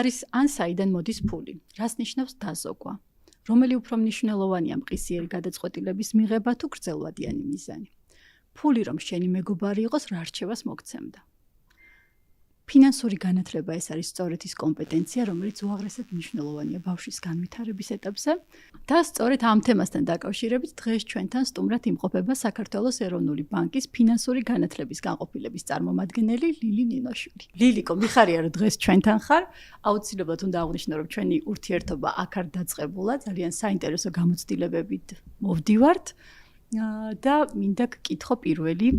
არის ან საიდან მოდის ფული, რას ნიშნავს დაზოგვა, რომელი უფრო მნიშვნელოვანია მყისიერი გადაწყვეტილების მიღება თუ გრძელვადიანი მიზანი. ფული რომ შენი მეგობარი იყოს, რა რჩევას მოგცემდა. ფინანსური განათლება ეს არის სწორედ ის კომპეტენცია, რომელიც უაღრესად მნიშვნელოვანია ბავშვის განვითარების ეტაპზე და სწორედ ამ თემასთან დაკავშირებით დღეს ჩვენთან სტუმრად იმყოფება საქართველოს ეროვნული ბანკის ფინანსური განათლების განყოფილების წარმომადგენელი ლილი ნინოშვილი. ლილიკო, მიხარია რომ დღეს ჩვენთან ხარ. აუცილებლად უნდა აღვნიშნო, რომ ჩვენი ურთიერთობა აქ არ დაწყებულა, ძალიან საინტერესო გამოცდილებებით მოვდივართ და მინდა გკითხო პირველი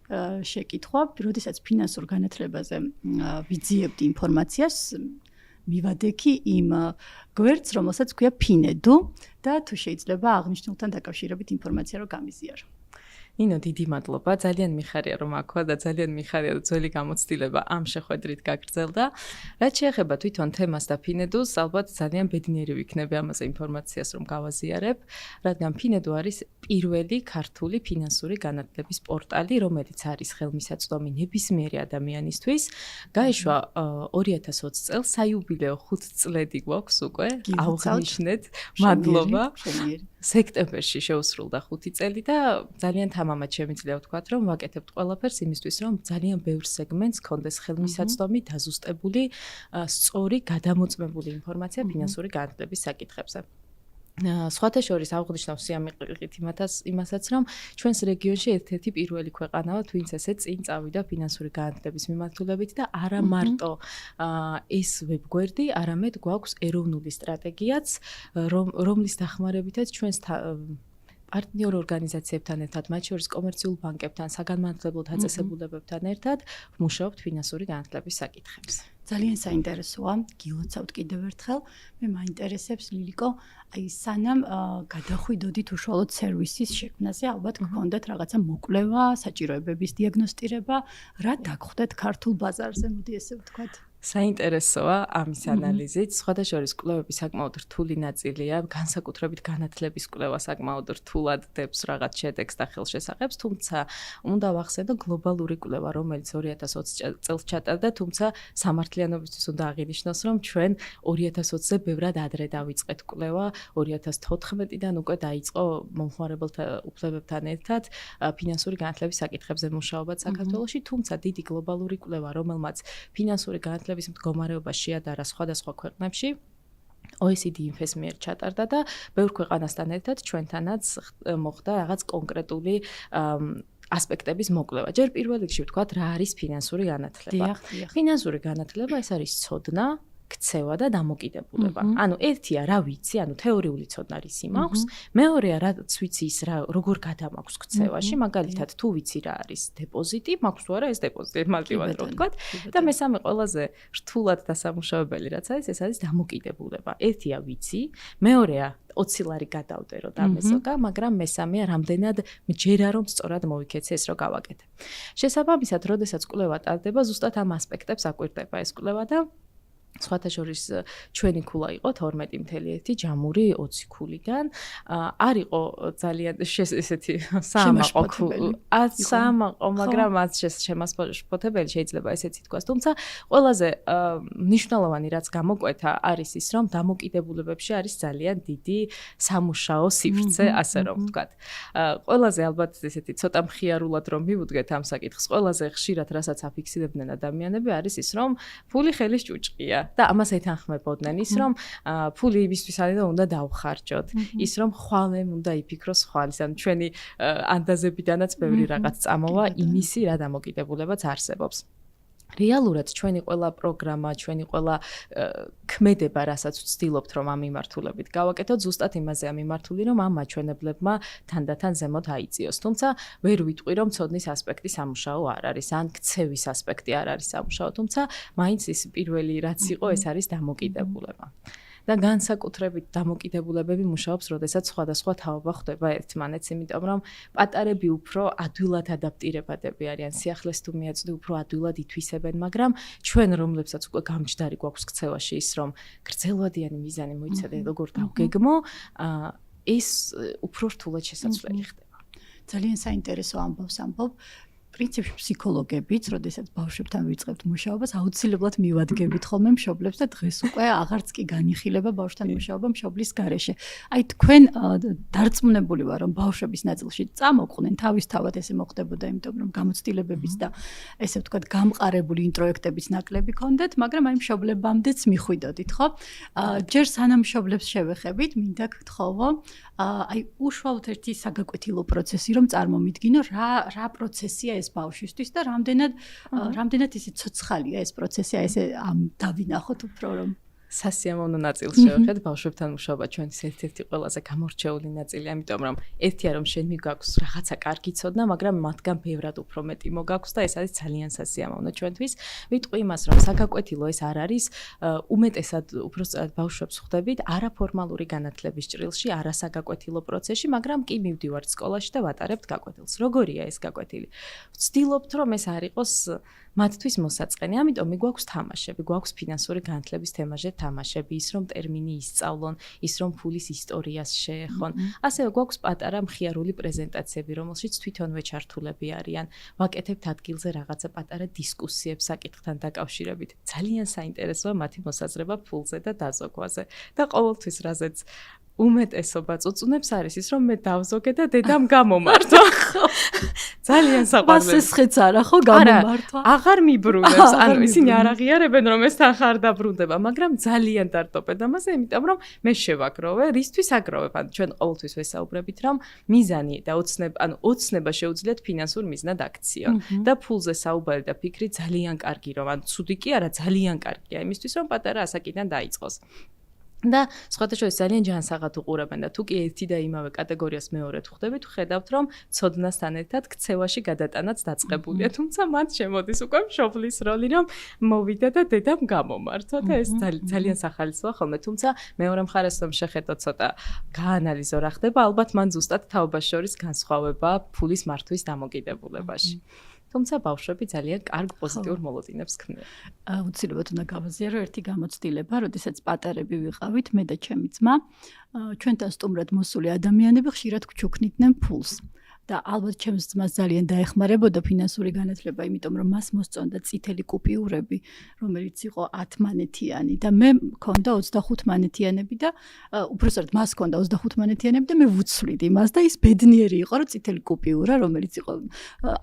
შეკითხვა, როდესაც ფინანსურ განათლებაზე ვიძიებდი ინფორმაციას, მივადექი იმ გვერდს, რომელსაც ქვია ფინედუ და თუ შეიძლება აღნიშნულთან დაკავშირებით ინფორმაცია რო გამიზიარო. ნინო, დიდი მადლობა. ძალიან მიხარია რომ აქ ვარ და ძალიან მიხარია რომ ძველი გამოცდილება ამ შეხვედრით გაგრძელდა. რაც შეეხება თვითონ თემას და ფინედუს, ალბათ ძალიან ბედნიერი ვიქნები ამაზე ინფორმაციას რომ გავაზიარებ, რადგან ფინედუ არის პირველი ქართული ფინანსური განათლების პორტალი, რომელიც არის ხელმისაწვდომი ნებისმიერი ადამიანისთვის. გაიშვა 2020 წელს, საიუბილეო 5 წლედი გვაქვს უკვე. აღვნიშნეთ. მადლობა. სექტემბერში შეუსრულდა 5 წელი და ძალიან თამამად შემიძლია ვთქვათ, რომ ვაკეთებთ ყველაფერს იმისთვის, რომ ძალიან ბევრ სეგმენტს კონდეს ხელმისაწვდომი, დაზუსტებული, სწორი, გადამოწმებული ინფორმაცია ფინანსური განათლების საკითხებზე. სხვათა შორის აღვნიშნავ სიამოვნებით იმასაც, რომ ჩვენს რეგიონში ერთ-ერთი პირველი ქვეყანა ვართ, ვინც ესე წინ წავიდა ფინანსური განათლების მიმართულებით და არა მარტო ეს ვებგვერდი, არამედ გვაქვს ეროვნული სტრატეგიაც, რომლის დახმარებითაც ჩვენს პარტნიორ ორგანიზაციებთან ერთად, მათ შორის კომერციულ ბანკებთან, საგანმანათლებლო დაწესებულებებთან ერთად ვმუშაობთ ფინანსური განათლების საკითხებზე. ძალიან საინტერესოა, გილოცავთ კიდევ ერთხელ. მე მაინტერესებს ლილიკო, აი სანამ გადახვიდოდით უშუალოდ სერვისის შექმნაზე, ალბათ გქონდათ რაღაცა მოკვლევა, საჭიროებების დიაგნოსტირება, რა დაგხვდეთ ქართულ ბაზარზე, მოდი ესე ვთქვათ. საინტერესოა ამის ანალიზით. სხვადასხვა კვლევები საკმაოდ რთული ნაწილია, განსაკუთრებით განათლების კვლევა საკმაოდ რთულად დებს რაღაც შედეგს და ხელშესახებს, თუმცა უნდა ვახსენო გლობალური კვლევა, რომელიც 2020 წელს ჩატარდა, თუმცა სამართლიანობისთვის უნდა აღინიშნოს, რომ ჩვენ 2020-ზე ბევრად ადრე დავიწყეთ კვლევა, 2014-დან უკვე დაიწყო მომხმარებელთა უფლებებთან ერთად ფინანსური განათლების საკითხებზე მუშაობაც საქართველოში, თუმცა დიდი გლობალური კვლევა, რომელმაც ფინანსური განათლების მდგომარეობა შეადარა სხვადასხვა ქვეყნებში, OECD ინფეს მიერ ჩატარდა და ბევრ ქვეყანასთან ერთად ჩვენთანაც მოხდა რაღაც კონკრეტული ასპექტების მოკვლევა. ჯერ პირველ რიგში ვთქვათ, რა არის ფინანსური განათლება. ფინანსური განათლება ეს არის ცოდნა, ქცევა და დამოკიდებულება. ანუ ერთია რა ვიცი, ანუ თეორიული ცოდნა რისი მაქვს, მეორეა რაც ვიცი ის რა როგორ გადამაქვს ქცევაში, მაგალითად თუ ვიცი რა არის დეპოზიტი, მაქვს თუ არა ეს დეპოზიტი, მალტივად რო ვთქვათ, და მესამე ყველაზე რთულად დასამუშავებელი რაც არის, ეს არის დამოკიდებულება. ერთია ვიცი, მეორეა 20 ლარი გადავდე რომ დამეზოგა, მაგრამ მესამეა რამდენად მჯერა რომ სწორად მოვიქეცე ეს რო გავაკეთე. შესაბამისად, როდესაც კვლევა ტარდება, ზუსტად ამ ასპექტებს აკვირდება ეს კვლევა და სხვათა შორის ჩვენი ქულა იყო 12.1 ჯამური 20 ქულიდან. არ იყო ძალიან ესეთი საამაყო, მაგრამ მათ შემასპოთებელი შეიძლება ესეც ითქვას. თუმცა ყველაზე მნიშვნელოვანი რაც გამოკვეთა არის ის, რომ დამოკიდებულებებში არის ძალიან დიდი სამუშაო სივრცე, ასე რომ ვთქვათ. ყველაზე ალბათ ესეთი ცოტა მხიარულად რომ მივუდგეთ ამ საკითხს, ყველაზე ხშირად რასაც აფიქსირებდნენ ადამიანები არის ის, რომ ფული ხელის ჭუჭყია. და ამას ეთანხმებოდნენ ის, რომ ფული იმისთვის არის, რომ უნდა დავხარჯოთ, ის რომ ხვალე უნდა იფიქროს ხვალის, ანუ ჩვენი ანდაზებიდანაც ბევრი რაღაც წამოვა იმისი, რა დამოკიდებულებაც არსებობს. რეალურად ჩვენი ყველა პროგრამა, ჩვენი ყველა ქმედება, რასაც ვცდილობთ, რომ ამ მიმართულებით გავაკეთოთ, ზუსტად იმაზეა მიმართული, რომ ამ მაჩვენებლებმა თანდათან ზემოთ აიწიოს. თუმცა ვერ ვიტყვი, რომ ცოდნის ასპექტი სამუშაო არ არის, ან ქცევის ასპექტი არ არის სამუშაო, თუმცა მაინც ის პირველი რაც იყო, ეს არის დამოკიდებულება. და განსაკუთრებით დამოკიდებულებები მუშაობს, როდესაც სხვადასხვა თაობა ხდება ერთმანეთს, იმიტომ რომ პატარები უფრო ადვილად ადაპტირებადები არიან, სიახლეს თუ მიაწვდი უფრო ადვილად ითვისებენ, მაგრამ ჩვენ რომლებსაც უკვე გამჯდარი გვაქვს ქცევაში ის, რომ გრძელვადიანი მიზანი მოიცადე, როგორ დავგეგმო, ეს უფრო რთულად შესაძლებელი ხდება. ძალიან საინტერესო ამბავს ამბობ. პრინციპში ფსიქოლოგებიც, როდესაც ბავშვებთან ვიწყებთ მუშაობას, აუცილებლად მივადგებით ხოლმე მშობლებს და დღეს უკვე აღარც კი განიხილება ბავშვთან მუშაობა მშობლის გარეშე. აი თქვენ დარწმუნებული ვარ, რომ ბავშვების ნაწილში წამოყვნენ თავისთავად ესე მოხდებოდა, იმიტომ რომ გამოცდილებების და ესე ვთქვათ, გამყარებული ინტროექტების ნაკლები ქონდეთ, მაგრამ აი მშობლებამდეც მიხვიდოდით, ხო? ჯერ სანამ მშობლებს შევეხებით, მინდა გთხოვო, აი უშუალოდ ერთი საგაკვეთილო პროცესი რომ წარმომიდგინო, რა პროცესია ეს ბავშვისთვის და რამდენად ისე ცოცხალია ეს პროცესი, აი ესე დავინახოთ უფრო რომ სასიამოვნო ნაწილს შევხედეთ ბავშვებთან მუშაობა ჩვენთვის ერთ-ერთი ყველაზე გამორჩეული ნაწილია, ამიტომ რომ ერთია რომ შენ მიგაქვს რაღაცა კარგი ცოდნა, მაგრამ მათგან ბევრად უფრო მეტი მოგაქვს და ეს არის ძალიან სასიამოვნო ჩვენთვის. ვიტყვი იმას, რომ საგაკვეთილო ეს არ არის, უმეტესად უბრალოდ ბავშვებს ხვდებით არაფორმალური განათლების ჭრილში, არასაგაკვეთილო პროცესში, მაგრამ კი მივდივართ სკოლაში და ვატარებთ გაკვეთილს. როგორია ეს გაკვეთილი? ვცდილობთ რომ ეს არ იყოს მათთვის მოსაწყენი, ამიტომ მიგვაქვს თამაშები, გვაქვს ფინანსური განათლების თემაზე თამაშები, ის რომ ტერმინი ისწავლონ, ის რომ ფულის ისტორიას შეეხონ. ასევე გვაქვს პატარა მხიარული პრეზენტაციები, რომელშიც თვითონვე ჩართულები არიან. ვაკეთებთ ადგილზე რაღაცა პატარა დისკუსიებს საკითხთან დაკავშირებით. ძალიან საინტერესოა მათი მოსაზრება ფულზე და დაზოგვაზე. და ყოველთვის რაზეც უმეტესობა წუწუნებს არის ის, რომ მე დავზოგე და დედამ გამომართვა. ძალიან საყვარელი. მასესხეც არა ხო გამომართვა? აღარ მიბრუნებს, ანუ ისინი არ აღიარებენ რომ ეს თან ხარ დაბრუნდება, მაგრამ ძალიან დარდობენ ამაზე, იმიტომ რომ მე შევაგროვე, რისთვის აგროვებ? ანუ ჩვენ ყოველთვის ვესაუბრებით, რომ მიზანი და ოცნება შეუძლიათ ფინანსურ მიზნად აქციონ და ფულზე საუბარი და ფიქრი ძალიან კარგი რომ, ანუ ცუდი კი არა, ძალიან კარგია იმისთვის, რომ პატარა ასაკიდან დაიწყოს. და სხვათა შორის ძალიან ჯანსაღად უყურებენ და თუ კი ერთი და იმავე კატეგორიას მეორედ ხვდებით, ხედავთ რომ ცოდნასთან ერთად ქცევაში გადატანაც დაწყებულია, თუმცა მათ შემოდის უკვე მშობლის როლი, რომ მოვიდა და დედამ გამომართვა და ეს ძალიან სახალისოა ხოლმე, თუმცა მეორე მხარეს რომ შეხედოთ ცოტა გაანალიზო რა ხდება, ალბათ მან ზუსტად თაობას შორის განსხვავება ფულის მართვის დამოკიდებულებაში. თუმცა ბავშვები ძალიან კარგ პოზიტიურ მოლოდინებს ქმნიან. აუცილებლად უნდა გავაზიარო ერთი გამოცდილება, როდესაც პატარები ვიყავით, მე და ჩემი ძმა, ჩვენთან სტუმრად მოსული ადამიანები ხშირად გვჩუქნიდნენ ფულს. და ალბათ ჩემს ძმას ძალიან დაეხმარებოდა ფინანსური განათლება, იმიტომ რომ მას მოსწონდა წითელი კუპიურები, რომელიც იყო 10 მანეთიანი და მე მქონდა 25 მანეთიანები და უბრალოდ მას მქონდა 25 მანეთიანები და მე ვუცვლიდი მას და ის ბედნიერი იყო, რომ წითელი კუპიურა, რომელიც იყო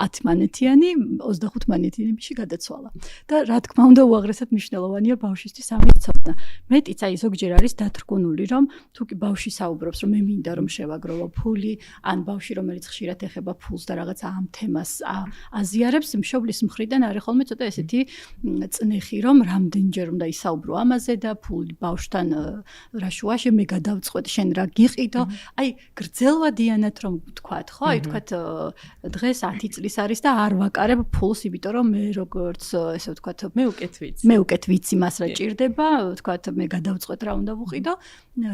10 მანეთიანი, 25 მანეთიანებში გადაცვალა. და რა თქმა უნდა, უაღრესად მნიშვნელოვანია ბავშვისთვის ამის ცოდნა. მეტიც აი ზოგჯერ არის დათრგუნული, რომ თუ კი ბავშვი საუბრობს, რომ მე მინდა რომ შევაგროვო ფული, ან ბავშვი რომელიც ხშირად ეხება ფულს და რაღაცა ამ თემას აზიარებს, მშობლის მხრიდან არის ხოლმე ცოტა ესეთი წნეხი, რომ რამდენჯერ უნდა ისაუბრო ამაზე და ფული ბავშვთან რა შუაში მე გადავწყვეტ, შენ რა გიყიდო. აი გრძელვადიანად რომ ვთქვათ, ხო? აი ვთქვათ დღეს 10 წლის არის და არ ვაკარებ ფულს, იმიტომ რომ მე როგორც ესე ვთქვათ, მე უკეთ ვიცი მას რა ჭირდება, ვთქვათ მე გადავწყვეტ რა უნდა ვუყიდო.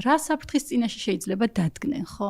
რა საფრთხის წინაშე შეიძლება დადგნენ, ხო?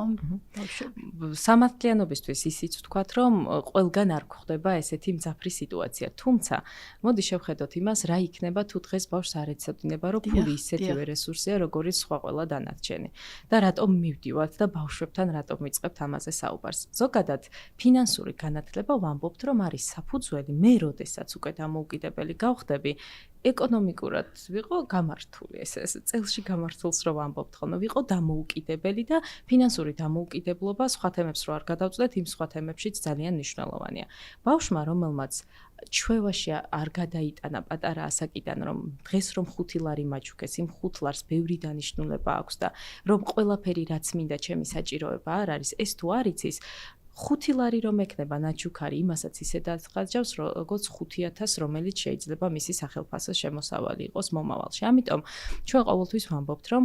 ბავშვები. სამართლიანობისთვის ისიც ვთქვათ, რომ ყველგან არ გვხდება ესეთი მძაფრი სიტუაცია. თუმცა, მოდი შევხედოთ იმას, რა იქნება თუ დღეს ბავშვს არ ეცოდინება, რომ ფული ისეთივე რესურსია, როგორც სხვა ყველა დანარჩენი. და რატომ მივდივართ და ბავშვებთან რატომ ვიწყებთ ამაზე საუბარს? ზოგადად, ფინანსური განათლება ვამბობთ, რომ არის საფუძველი, მე როდესაც უკვე დამოუკიდებელი გავხდები, ეკონომიკურად ვიყო გამართული, ეს წელში გამართულს რო ვამბობთ ხოლმე, ვიყო დამოუკიდებელი და ფინანსური დამოუკიდებლობა სხვა თემებს რო არ გადავწყვეტ, იმ სხვა თემებშიც ძალიან მნიშვნელოვანია. ბავშვმა, რომელმაც ჩვევაში არ გადაიტანა პატარა ასაკიდან, რომ დღეს რომ 5 ლარი მაჩუქეს, იმ 5 ლარს ბევრი დანიშნულება აქვს და რომ ყველაფერი რაც მინდა ჩემი საჭიროება არ არის, ეს თუ არ იცის 5 ლარი რომ ეკნება ნაჩუქარი, იმასაც ისე დაწყაჯავს, როგორც 5000, რომელიც შეიძლება მისი სახელფასო შემოსავალი იყოს მომავალში. ამიტომ ჩვენ ყოველთვის ვამბობთ, რომ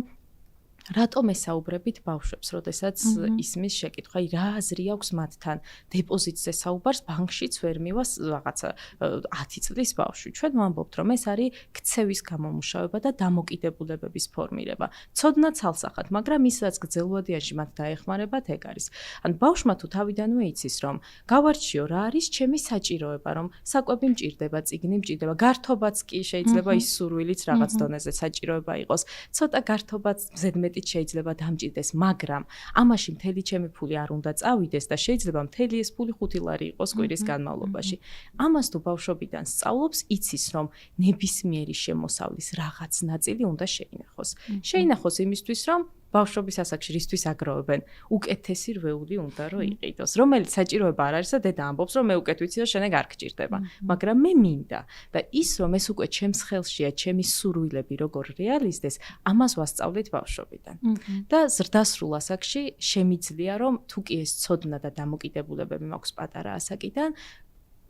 რატომ ესაუბრებით ბავშვებს, როდესაც ისმის შეკითხვა, რა აზრი აქვს მათთან დეპოზიტზე საუბარს, ბანკშიც ვერ მივას რაღაცა 10 წლის ბავშვი. ჩვენ ვამბობთ, რომ ეს არის ქცევის გამომუშავება და დამოკიდებულებების ფორმირება. ცოდნა ცალსახად, მაგრამ ისაც გრძელვადიანში მათ დაეხმარებათ ეგ არის. ან ბავშვმა თუ თავიდანვე იცის, რომ გავარჩიო რა არის ჩემი საჭიროება, რომ საკვები მჭირდება, წიგნი მჭირდება, გართობაც კი შეიძლება ის სურვილიც რაღაც დონეზე საჭიროება იყოს. ცოტა გართობაც ზედმეტ მეტიც შეიძლება დამჭირდეს, მაგრამ ამაში მთელი ჩემი ფული არ უნდა წავიდეს და შეიძლება მთელი ეს ფული 5 ლარი იყოს კვირის განმავლობაში. ამას თუ ბავშვობიდან სწავლობს, იცის რომ ნებისმიერი შემოსავლის რაღაც ნაწილი უნდა შეინახოს. შეინახოს იმისთვის, რომ ბავშვობის ასაკში რისთვის აგროვებენ, უკეთესი რვეული უნდა რომ იყიდოს, რომელიც საჭიროება არ არის და დედა ამბობს, რომ მე უკეთ ვიცი და შენე არ გჭირდება, მაგრამ მე მინდა და ის რომ ეს უკვე ჩემს ხელშია, ჩემი სურვილები როგორ რეალიზდეს, ამას ვასწავლეთ ბავშვობიდან. და ზრდასრულ ასაკში შემიძლია რომ თუ კი ეს ცოდნა და დამოკიდებულებები მაქვს პატარა ასაკიდან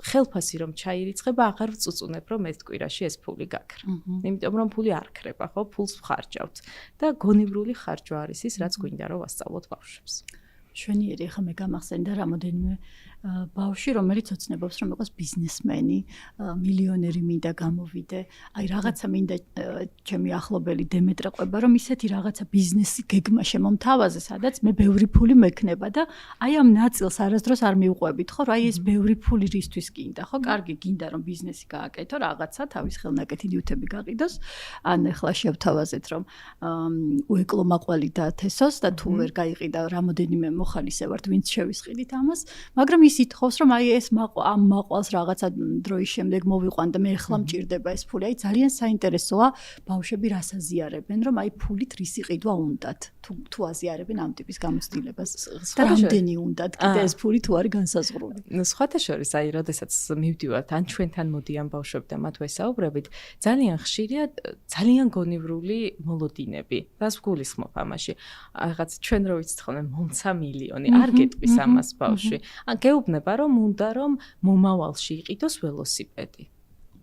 ხელფასი რომ ჩაირიცხება, აღარ ვწუწუნებ, რომ ეს კვირაში ეს ფული გაქრა. იმიტომ რომ ფული არ ქრება, ხო, ფულს ვხარჯავთ და გონივრული ხარჯვა არის ის, რაც გვინდა რომ ვასწავლოთ ბავშვებს. შვენიერი, ახლა მე გამახსენდა რამოდენიმე ბავშვი, რომელიც ოცნებობს, რომ იყოს ბიზნესმენი, მილიონერი მინდა გამოვიდე. აი რაღაცა მინდა ჩემი ახლობელი დემეტრე ყვება, რომ ისეთი რაღაცა ბიზნესი გეგმა შემომთავაზე, სადაც მე ბევრი ფული მექნება და აი ამ ნაწილს არასდროს არ მიუყვებით, ხო? აი ეს ბევრი ფული რისთვის გინდა, ხო? კარგი, გინდა რომ ბიზნესი გააკეთო, რაღაცა თავის ხელნაკეთი ნიუთები გაყიდოს. ან ახლა შევთავაზეთ, რომ უეკლო მაყვალი დაათესოს და თუ ვერ გაიყიდა რამოდენიმე მოხალისე ვართ, ვინც შევისყიდით ამას, მაგრამ ის ითხოვს, რომ აი ეს ამ მაყვალს რაღაცა დროის შემდეგ მოვიყვან და მე ახლა მჭირდება ეს ფული. აი ძალიან საინტერესოა ბავშვები რას აზიარებენ, რომ აი ფულით რის იყიდვა უნდათ. თუ აზიარებენ ამ ტიპის გამოცდილებას. და რამდენი უნდათ კიდე ეს ფული თუ არის განსაზღვრული. სხვათა შორის, აი, როდესაც მივდივართ ან ჩვენთან მოდიან ბავშვები და მათ ვესაუბრებით, ძალიან ხშირია ძალიან გონივრული მოლოდინები. რას ვგულისხმობ ამაში? რაღაც ჩვენ რო ვიცით ხოლმე მომცა მილიონი, არ გეტყვის ამას ბავშვი. ან გეუბნება რომ უნდა რომ მომავალში იყიდოს ველოსიპედი.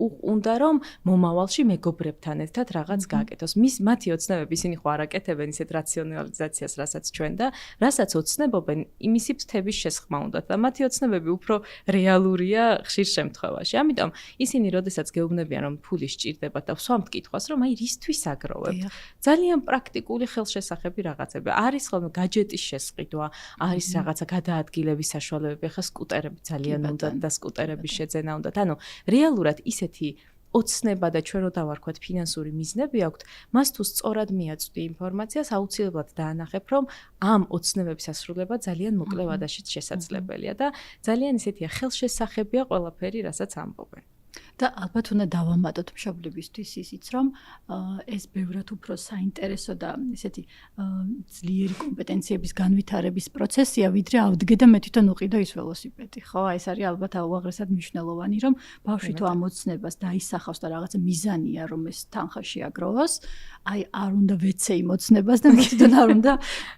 უნდა რომ მომავალში მეგობრებთან ერთად რაღაც გააკეთოს. მათი ოცნებები ისინი ხო არ აკეთებენ ისეთ რაციონალიზაციას, რასაც ჩვენ და რასაც ოცნებობენ, იმისი ფრთების შესხმა უნდათ და მათი ოცნებები უფრო რეალურია ხშირ შემთხვევაში. ამიტომ ისინი როდესაც გეუბნებიან რომ ფული სჭირდებათ და ვსვამთ კითხვას, რომ აი რისთვის აგროვებთ. ძალიან პრაქტიკული ხელშესახები რაღაცები. არის ხოლმე გაჯეტის შესყიდვა, არის რაღაცა გადაადგილების საშუალებები, ახლა სკუტერები ძალიან უნდათ და სკუტერების შეძენა უნდათ. ანუ რეალურად ისეთ ოცნება და ჩვენ რო დავარქვათ ფინანსური მიზნები აქვთ, მას თუ სწორად მიაწვდი ინფორმაციას, აუცილებლად დაანახებ, რომ ამ ოცნებების ასრულება ძალიან მოკლე ვადაშიც შესაძლებელია და ძალიან ისეთია ხელშესახებია ყველაფერი, რასაც ამბობენ. და ალბათ უნდა დავამატოთ მშობლებისთვის ისიც, რომ ეს ბევრად უფრო საინტერესო და ესეთი ძლიერი კომპეტენციების განვითარების პროცესია, ვიდრე ავდგე და მე თვითონ უყიდო ის ველოსიპედი. ხო, ეს არის ალბათ უაღრესად მნიშვნელოვანი, რომ ბავშვი თუ ამ ოცნებას დაისახავს და რაღაცა მიზანია, რომ ეს თანხაში აგროვოს, აი არ უნდა ვეცე იმ ოცნებას და მე თვითონ არ უნდა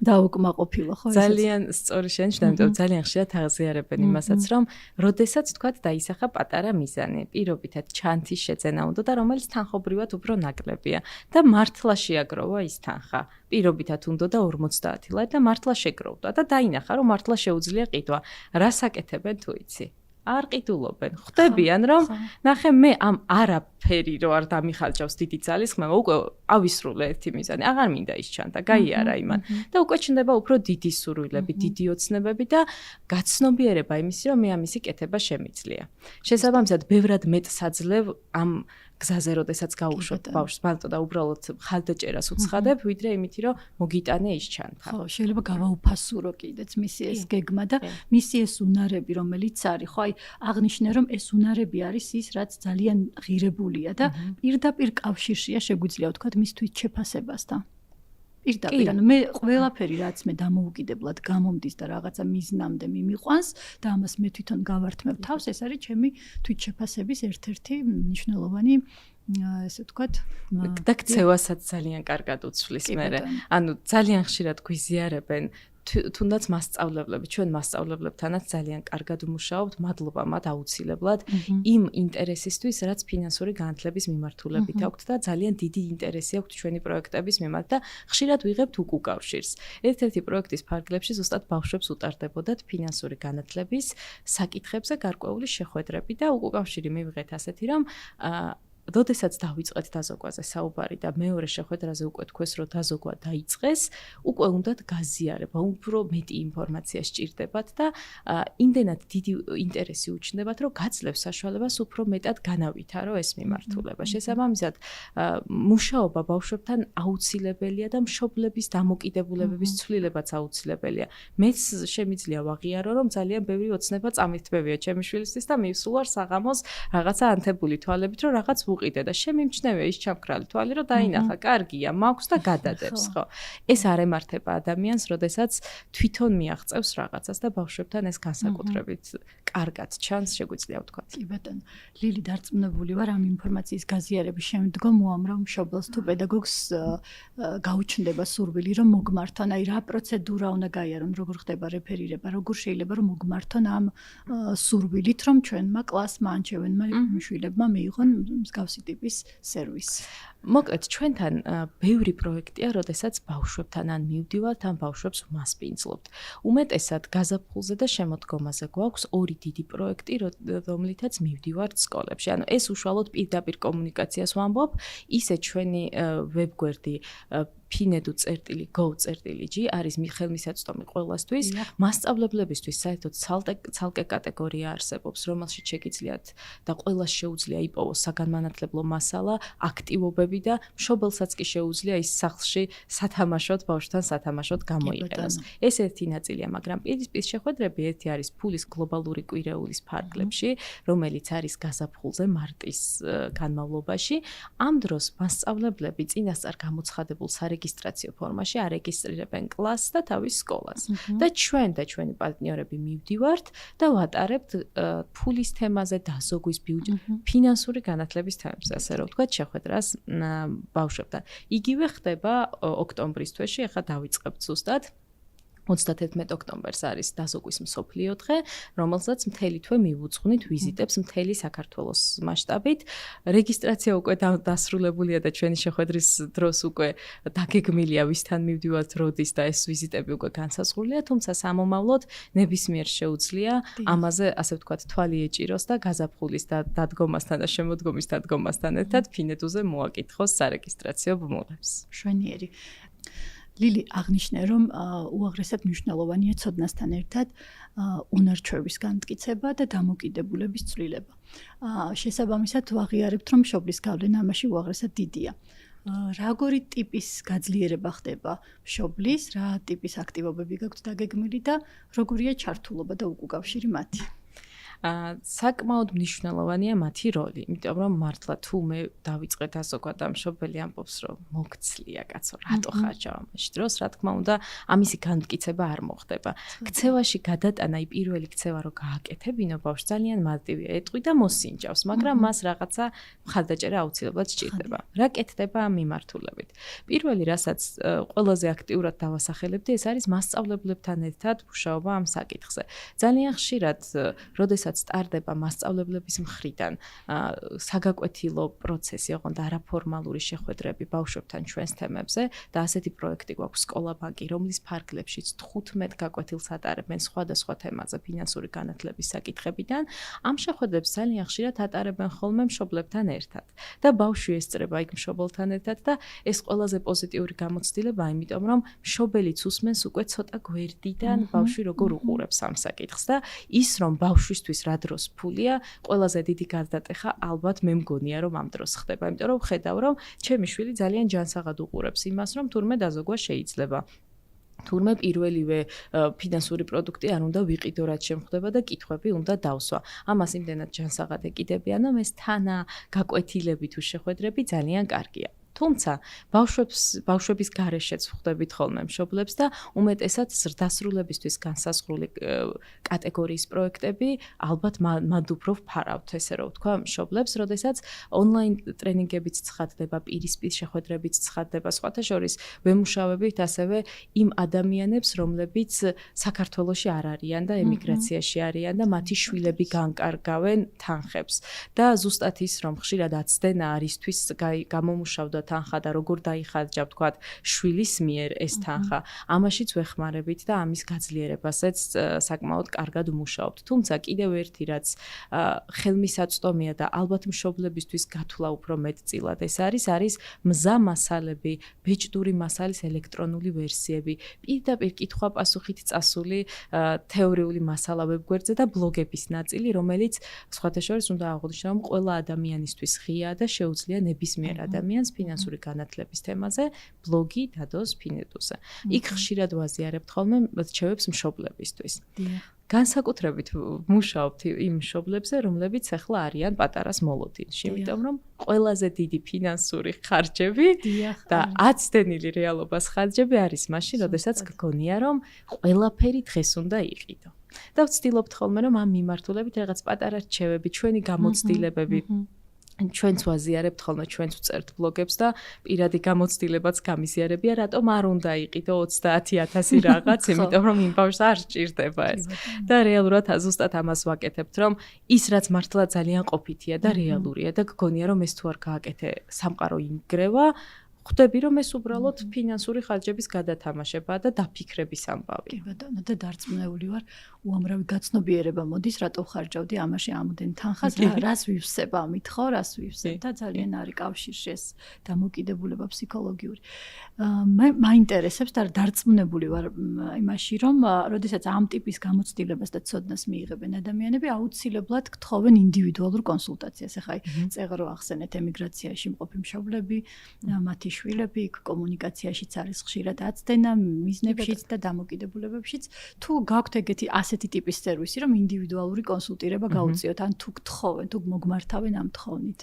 დაუკმაყოფილო, ხო? ძალიან სწორი შენიშნა, იმიტომ ძალიან ხშირად აღზიარებენ იმასაც, რომ როდესაც თქვათ დაისახა პატარა მიზანი, პირობითად ჩანთის შეძენა უნდა და რომელიც თანხობრივად უფრო ნაკლებია და მართლა შეაგროვა ის თანხა. პირობითად უნდა და 50 ლარი და მართლა შეგროვდა და დაინახა, რომ მართლა შეუძლია ყიდვა. რას აკეთებენ თუ იცი? არ ყიდულობენ. ხვდებიან, რომ ნახე მე ამ არაფერი რო არ დამიხარჯავს დიდი ძალისხმევა, უკვე ავისრულე ერთი მიზანი. აღარ მინდა ის ჩანთა, გაიარა იმან. და უკვე ჩნდება უფრო დიდი სურვილები, დიდი ოცნებები და გაცნობიერება იმისი, რომ მე ამისი კეთება შემიძლია. შესაბამისად, ბევრად მეტ საძლევ ამ გზაზე, როდესაც გავუშვებ ბავშვს ბანტო და უბრალოდ ხალდაჭერას უცხადებ, ვიდრე იმითი, რომ მოგიტანე ის ჩანთა. ხო, შეიძლება გავაუფასურო კიდეც მისი ეს გეგმა და მისი ეს უნარები, რომელიც არის, ხო, აი აღნიშნე, რომ ეს უნარები არის ის, რაც ძალიან ღირებულია და პირდაპირ კავშირშია, შეგვიძლია ვთქვათ, მის თვით შეფასებასთან. პირდაპირ, ანუ მე ყველაფერი, რაც მე დამოუკიდებლად გამომდის და რაღაცა მიზნამდე მიმიყვანს და ამას მე თვითონ გავართმევ თავს, ეს არის ჩემი თვითშეფასების ერთ-ერთი მნიშვნელოვანი ესე ვთქვათ, და ქცევასაც ძალიან კარგად უცვლის მერე. ანუ ძალიან ხშირად გვიზიარებენ თუნდაც მასწავლებლები, ჩვენ მასწავლებლებთანაც ძალიან კარგად ვმუშაობთ, მადლობა მათ აუცილებლად იმ ინტერესისთვის, რაც ფინანსური განათლების მიმართულებით აქვთ და ძალიან დიდი ინტერესი აქვთ ჩვენი პროექტების მიმართ და ხშირად ვიღებთ უკავშირს. ერთ-ერთი პროექტის ფარგლებში ზუსტად ბავშვებს უტარდებოდათ ფინანსური განათლების საკითხებზე გარკვეული შეხვედრები და უკავშირი მივიღეთ ასეთი, რომ როდესაც დავიწყეთ დაზოგვაზე საუბარი და მეორე შეხვედრაზე უკვე თქვეს, რომ დაზოგვა დაიწყეს, უკვე უნდათ გაზიარება, უფრო მეტი ინფორმაცია სჭირდებათ და იმდენად დიდი ინტერესი უჩნდებათ, რომ გაძლევს საშუალებას უფრო მეტად განავითარო ეს მიმართულება. შესაბამისად, მუშაობა ბავშვებთან აუცილებელია და მშობლების დამოკიდებულებების ცვლილებაც აუცილებელია. მეც შემიძლია ვაღიარო, რომ ძალიან ბევრი ოცნება წამირთმევია ჩემი შვილისთვის და მივსულ ვარ საღამოს რაღაცა ანთებული თვალებით, რომ რაღაც ვუყიდე და შემიმჩნევია ის ჩამქრალი თვალი, რომ დაინახა, კარგია, მაქვს და გადადებს, ხო? ეს არ ემართება ადამიანს, როდესაც თვითონ მიაღწევს რაღაცას და ბავშვებთან ეს განსაკუთრებით კარგად ჩანს, შეგვიძლია ვთქვათ. კი ბატონო, ლილი დარწმუნებული ვარ ამ ინფორმაციის გაზიარების შემდგომ უამრავ მშობელს თუ პედაგოგს გაუჩნდება სურვილი, რომ მოგმართონ, აი რა პროცედურა უნდა გაიარონ, როგორ ხდება რეფერირება, როგორ შეიძლება რომ მოგმართონ ამ სურვილით, რომ ჩვენმა კლასმა ან ჩვენმა შვილებმა მიიღონ მსგავსი ტიპის სერვისი. მოკლედ, ჩვენთან ბევრი პროექტია, როდესაც ბავშვებთან ან მივდივართ, ან ბავშვებს ვმასპინძლობთ. უმეტესად გაზაფხულზე და შემოდგომაზე გვაქვს ორი დიდი პროექტი, რომლითაც მივდივართ სკოლებში. ანუ ეს უშუალოდ პირდაპირ კომუნიკაციას ვამბობ, ისე ჩვენი ვებგვერდი pinedu.gov.g არის ხელმისაწვდომი ყველასთვის, მასწავლებლებისთვის საერთოდ ცალკე კატეგორია არსებობს, რომელშიც შეგიძლიათ და ყველას შეუძლია იპოვოს საგანმანათლებლო მასალა, აქტივობები და მშობელსაც კი შეუძლია ის სახლში სათამაშოდ, ბავშვთან სათამაშოდ გამოიყენოს. ეს ერთი ნაწილია, მაგრამ პირისპირ შეხვედრები ერთი არის ფულის გლობალური კვირეულის ფარგლებში, რომელიც არის გაზაფხულზე მარტის განმავლობაში. ამ დროს მასწავლებლები წინასწარ გამოცხადებულ სარეგისტრაციო ფორმაში არეგისტრირებენ კლასს და თავის სკოლას. და ჩვენ და ჩვენი პარტნიორები მივდივართ და ვატარებთ ფულის თემაზე, დაზოგვის ფინანსური განათლების თემებზე, ასე რომ ვთქვათ, შეხვედრას ბავშვებთან. იგივე ხდება ოქტომბრის თვეში, ახლა დავიწყებთ ზუსტად 31 ოქტომბერს არის დაზოგვის მსოფლიო დღე, რომელსაც მთელი თვე მივუძღვნით ვიზიტებს მთელი საქართველოს მასშტაბით. რეგისტრაცია უკვე დასრულებულია და ჩვენი შეხვედრის დროს უკვე დაგეგმილია ვისთან მივდივართ, როდის და ეს ვიზიტები უკვე განსაზღვრულია, თუმცა სამომავლოდ ნებისმიერ შეუძლია ამაზე, ასე ვთქვათ, თვალი ეჭიროს და გაზაფხულის დადგომასთან და შემოდგომის დადგომასთან ერთად ფინედუზე მოაკითხოს სარეგისტრაციო ბმულებს. მშვენიერი. ლილი აღნიშნე, რომ უაღრესად მნიშვნელოვანია ცოდნასთან ერთად უნარჩვების განმტკიცება და დამოკიდებულების ცვლილება. შესაბამისად ვაღიარებთ, რომ მშობლის გავლენა ამაში უაღრესად დიდია. Როგორი ტიპის გაძლიერება ხდება მშობლის, რა ტიპის აქტივობები გაქვთ დაგეგმილი და როგორია ჩართულობა და უკავშირი მათი? საკმაოდ მნიშვნელოვანია მათი როლი, იმიტომ რომ მართლა თუ მე დავიწყე დაზოგვა და მშობელი ამბობს, რომ მოგცლია კაცო, რატო ხარ ჯავამაში დროს, რა თქმა უნდა, ამისი განმტკიცება არ მოხდება. ქცევაში გადატანა, პირველი ქცევა რო გააკეთებინო ბავშვს ძალიან მარტივია, ეტყვი და მოსინჯავს, მაგრამ მას რაღაცა მხარდაჭერა აუცილებლად სჭირდება. რა კეთდება ამ მიმართულებით? პირველი, რასაც ყველაზე აქტიურად დავასახელებდი, ეს არის მასწავლებლებთან ერთად მუშაობა ამ საკითხზე. ძალიან ხშირად, როდესაც სტარდება მასწავლებლების მხრიდან საგაკვეთილო პროცესი, ოღონდ არაფორმალური შეხვედრები ბავშვებთან ჩვენს თემებზე და ასეთი პროექტი გვაქვს სკოლა ბანკი, რომლის ფარგლებშიც 15 გაკვეთილს ატარებენ სხვადასხვა თემაზე ფინანსური განათლების საკითხებიდან. ამ შეხვედრებს ძალიან ხშირად ატარებენ ხოლმე მშობლებთან ერთად და ბავშვი ესწრება იქ მშობელთან ერთად და ეს ყველაზე პოზიტიური გამოცდილებაა, იმიტომ რომ მშობელიც უსმენს უკვე ცოტა გვერდიდან ბავშვი როგორ უყურებს ამ საკითხს და ის რომ ბავშვისთვის რა დროს ფულია, ყველაზე დიდი გარდატეხა ალბათ მე მგონია რომ ამ დროს ხდება, იმიტომ რომ ხედავ რომ ჩემი შვილი ძალიან ჯანსაღად უყურებს იმას, რომ თურმე დაზოგვა შეიძლება. თურმე პირველივე ფინანსური პროდუქტი არ უნდა ვიყიდო, რაც შემხდება და კითხვები უნდა დავსვა. ამას იმდენად ჯანსაღად ეკიდებიან, რომ ეს თანა გაკვეთილები თუ შეხვედრები ძალიან კარგია. თუმცა ბავშვების გარეშეც ხვდებით ხოლმე მშობლებს და უმეტესად ზრდასრულებისთვის განსაზღვრული კატეგორიის პროექტები ალბათ მათ უფრო ვფარავთ, ესე რომ ვთქვა მშობლებს, როდესაც ონლაინ ტრენინგებიც ცხადდება, პირისპირ შეხვედრებიც ცხადდება, სხვათა შორის ვემუშავებით ასევე იმ ადამიანებს, რომლებიც საქართველოში არ არიან და ემიგრაციაში არიან და მათი შვილები განკარგავენ თანხებს და ზუსტად ის რომ ხშირად აცდენა არისთვის გამომუშავდა თანხა და როგორ დაიხარჯა ვთქვათ შვილის მიერ ეს თანხა. ამაშიც ვეხმარებით და ამის გაძლიერებასაც საკმაოდ კარგად ვმუშაობთ. თუმცა კიდევ ერთი რაც ხელმისაწვდომია და ალბათ მშობლებისთვის გათვლა უფრო მეტწილად ეს არის მზა მასალები, ბეჭდური მასალის ელექტრონული ვერსიები, პირდაპირ კითხვა-პასუხით წასული თეორიული მასალა ვებგვერდზე და ბლოგების ნაწილი, რომელიც სხვათა შორის უნდა აღვნიშნო, რომ ყველა ადამიანისთვის ღიაა და შეუძლია ნებისმიერ ადამიანს ფინანსური განათლების თემაზე ბლოგი დადოს ფინეტუზე. იქ ხშირად ვაზიარებთ ხოლმე რჩევებს მშობლებისთვის. განსაკუთრებით ვმუშაობთ იმ მშობლებზე, რომლებიც ახლა არიან პატარას მოლოდინში, იმიტომ რომ ყველაზე დიდი ფინანსური ხარჯები და აცდენილი რეალობას ხარჯები არის მაშინ, როდესაც გგონია, რომ ყველაფერი დღეს უნდა იყიდო. და ვცდილობთ ხოლმე, რომ ამ მიმართულებით რაღაც პატარა რჩევები, ჩვენი გამოცდილებები ჩვენც ვაზიარებთ ხოლმე, ჩვენც ვწერთ ბლოგებს და პირადი გამოცდილებაც გამიზიარებია, რატომ არ უნდა იყიდო 30,000 რაღაც, იმიტომ რომ იმ ბავშვს არ სჭირდება ეს. და რეალურად ზუსტად ამას ვაკეთებთ, რომ ის რაც მართლა ძალიან ყოფითია და რეალურია და გგონია რომ ეს თუ არ გააკეთე, სამყარო ინგრევა, ხვდები რომ ეს უბრალოდ ფინანსური ხარჯების გადათამაშებაა და დაფიქრების ამბავი. კი ბატონო, და დარწმუნებული ვარ, უამრავი გაცნობიერება მოდის, რატო ხარჯავდი ამაში ამდენ თანხას, რას ვივსებ ამით, ხო, რას ვივსებ და ძალიან არის კავშირში ეს დამოკიდებულება ფსიქოლოგიური. მე მაინტერესებს და დარწმუნებული ვარ იმაში, რომ როდესაც ამ ტიპის გამოცდილებას და ცოდნას მიიღებენ ადამიანები, აუცილებლად გთხოვენ ინდივიდუალურ კონსულტაციას. ეხლა წეღრო ახსენეთ ემიგრაციაში მყოფი მშობლები, მათი შვილები, კომუნიკაციაშიც არის ხშირად აცდენა, მიზნებშიც და დამოკიდებულებებშიც. თუ გაქვთ ეგეთი ასეთი ტიპის სერვისი, რომ ინდივიდუალური კონსულტირება გაუწიოთ, ან თუ გთხოვენ, თუ მოგმართავენ ამ თხოვნით.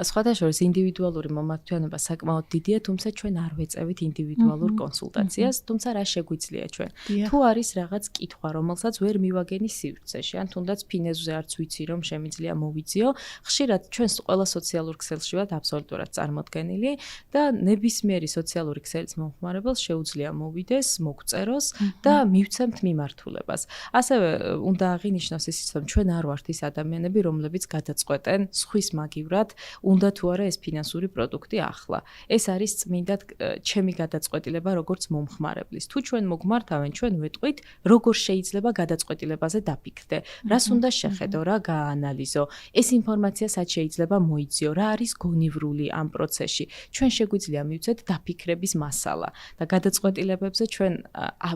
სხვათა შორის ინდივიდუალური მომართვიანობა საკმაოდ დიდია, თუმცა ჩვენ არ ვეწევით ინდივიდუალურ კონსულტაციას, თუმცა რა შეგვიძლია ჩვენ? თუ არის რაღაც კითხვა, რომელსაც ვერ მივაგენი სივრცეში, ან თუნდაც ფინეზზე არც ვიცი, რომ შემიძლია მოვიძიო, ხშირად ჩვენს ყველა სოციალურ ქსელში ვართ აბსოლუტურად წარმოდგენილი და ნებისმიერი სოციალური ქსელის მომხმარებელს შეუძლია მოვიდეს, მოგწეროს და მივცემთ მიმართულებას. ასევე უნდა აღინიშნოს ისიც, რომ ჩვენ არ ვართ ის ადამიანები, რომლებიც გადაწყვეტენ სხვის მაგივრად, უნდა თუ არა ეს ფინანსური პროდუქტი ახლა. ეს არის წმინდად ჩემი გადაწყვეტილება როგორც მომხმარებლის. თუ ჩვენ მოგმართავენ, ჩვენ ვეტყვით, როგორ შეიძლება გადაწყვეტილებაზე დაფიქრდე, რას უნდა შეხედო, რა გააანალიზო, ეს ინფორმაცია სად შეიძლება მოიძიო, რა არის გონივრული ამ პროცესში. ჩვენ შეგვიძლია მივცეთ დაფიქრების მასალა და გადაწყვეტილებებზე ჩვენ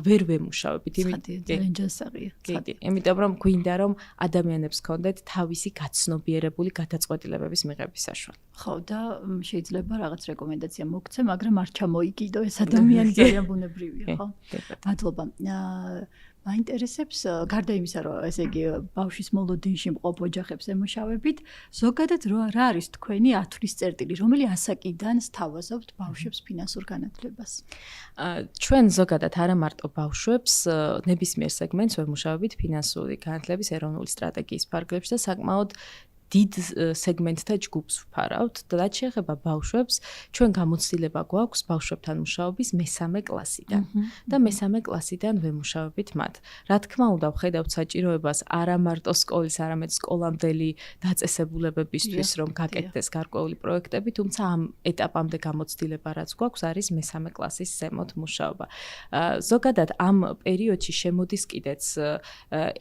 ვერ ვემუშავებით, იმიტომ რომ გვინდა რომ ადამიანებს ჰქონდეთ თავისი გაცნობიერებული გადაწყვეტილებების მიღების საშუალება. ხო, და შეიძლება რაღაც რეკომენდაცია მოგცე, მაგრამ არ ჩამოიკიდო ეს ადამიანი, ძალიან ბუნებრივია, ხო? მადლობა. მაინტერესებს, გარდა იმისა, რომ ესე იგი ბავშვის მოლოდინში მყოფ ოჯახებს ემუშავებით, ზოგადად რა არის თქვენი ათვლის წერტილი, რომელი ასაკიდან სთავაზობთ ბავშვებს ფინანსურ განათლებას? ჩვენ ზოგადად არა მარტო ბავშვებს, ნებისმიერ სეგმენტს ვემუშავებით ფინანსური განათლების ეროვნული სტრატეგიის ფარგლებში და საკმაოდ დიდ სეგმენტთა ჯგუფს ვფარავთ და რაც შეეხება ბავშვებს, ჩვენ გამოცდილება გვაქვს ბავშვებთან მუშაობის მესამე კლასიდან და მესამე კლასიდან ვემუშავებით მათ. რა თქმა უნდა, ვხედავთ საჭიროებას არა მარტო სკოლის, არამედ სკოლამდელი დაწესებულებებისთვის, რომ გაკეთდეს გარკვეული პროექტები, თუმცა ამ ეტაპამდე გამოცდილება რაც გვაქვს, არის მესამე კლასის ზემოთ მუშაობა. ზოგადად ამ პერიოდში შემოდის კიდეც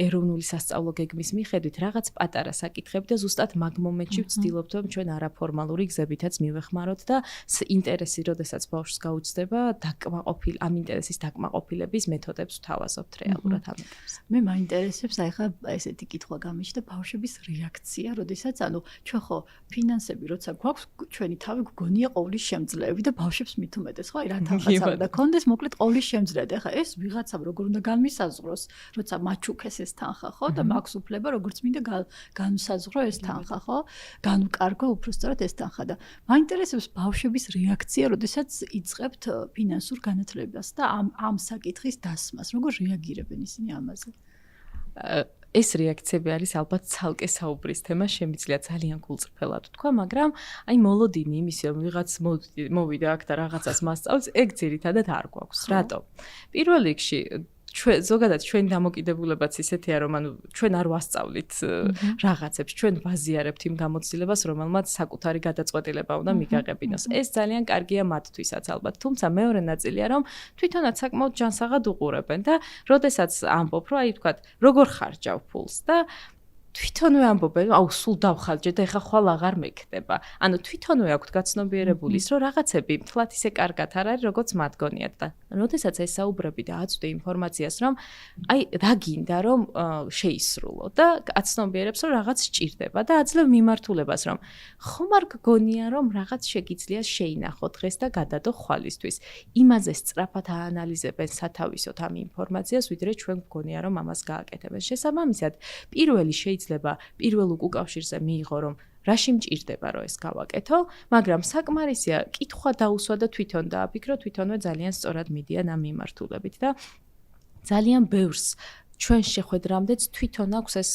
ეროვნული სასწავლო გეგმის მიხედვით რაღაც პატარა საკითხები და ზუსტად მაგ მომენტში ვცდილობთ, რომ ჩვენ არაფორმალური გზებითაც მივეხმაროთ და ინტერესი, როდესაც ბავშვს გაუჩნდება, ამ ინტერესის დაკმაყოფილების მეთოდებს ვთავაზობთ რეალურად ამ ეტაპზე. მე მაინტერესებს, ახლა ესეთი კითხვა გამიჩნდა, ბავშვების რეაქცია, როდესაც ჩვენ ხო ფინანსები როცა გვაქვს, ჩვენი თავი გგონია ყოვლის შემძლეები და ბავშვებს მით უმეტეს, ხო, რა თანხაც უნდა კონდეს, მოკლედ ყოვლის შემძლეები. ახლა ეს ვიღაცამ როგორ უნდა განმისაზღვროს, როცა მაჩუქეს ეს თანხა, ხო, და მაქვს უფლება როგორც მინდა განსაზღვრო ეს თანხა, ხო? განუკარგო უბრალოდ ეს თანხა და მაინტერესებს ბავშვების რეაქცია, როდესაც იწყებთ ფინანსურ განათლებას და ამ საკითხის დასმას, როგორ რეაგირებენ ისინი ამაზე? ეს რეაქციები არის ალბათ ცალკე საუბრის თემა, შემიძლია ძალიან გულწრფელად ვთქვა, მაგრამ აი მოლოდინი იმისი, რომ ვიღაც მოვიდა აქ და რაღაცას მასწავლის, ეგ ძირითადად არ გვაქვს. რატო? პირველ რიგში ჩვენ ზოგადად ჩვენი დამოკიდებულებაც ისეთია, რომ ანუ ჩვენ არ ვასწავლით რაღაცებს, ჩვენ ვაზიარებთ იმ გამოცდილებას, რომელმაც საკუთარი გადაწყვეტილება უნდა მიგაღებინოს. ეს ძალიან კარგია მათთვისაც ალბათ. თუმცა მეორე ნაწილია, რომ თვითონაც საკმაოდ ჯანსაღად უყურებენ და როდესაც ამბობ, რომ აი ვთქვათ, როგორ ხარჯავ ფულს და თვითონვე ამბობენ, აუ სულ დავხარჯე და ეხა ხვალ აღარ მეკდება. ანუ თვითონვე აქვთ გაცნობიერებული ის, რომ რაღაცები მთლად ისე კარგად არ არის, როგორც მათ გონიათ და როდესაც ესაუბრები და აწვდი ინფორმაციას, რომ აი რა გინდა რომ შეისრულო და აცნობიერებს, რომ რაღაც სჭირდება და აძლევ მიმართულებას, რომ ხომ არ გგონია, რომ რაღაც შეგიძლია შეინახო დღეს და გადადო ხვალისთვის. იმაზე სწრაფად აანალიზებენ სათავისოდ ამ ინფორმაციას, ვიდრე ჩვენ გგონია, რომ ამას გააკეთებენ. შესაბამისად, პირველი შეიძლება პირველ უკავშირზე მიიღო, რომ რაში მჭირდება, რომ ეს გავაკეთო, მაგრამ საკმარისია კითხვა დაუსვა და თვითონ დააფიქრო, თვითონვე ძალიან სწორად მიდიან ამ მიმართულებით და ძალიან ბევრს ჩვენ შეხვედრამდეც თვითონ აქვს ეს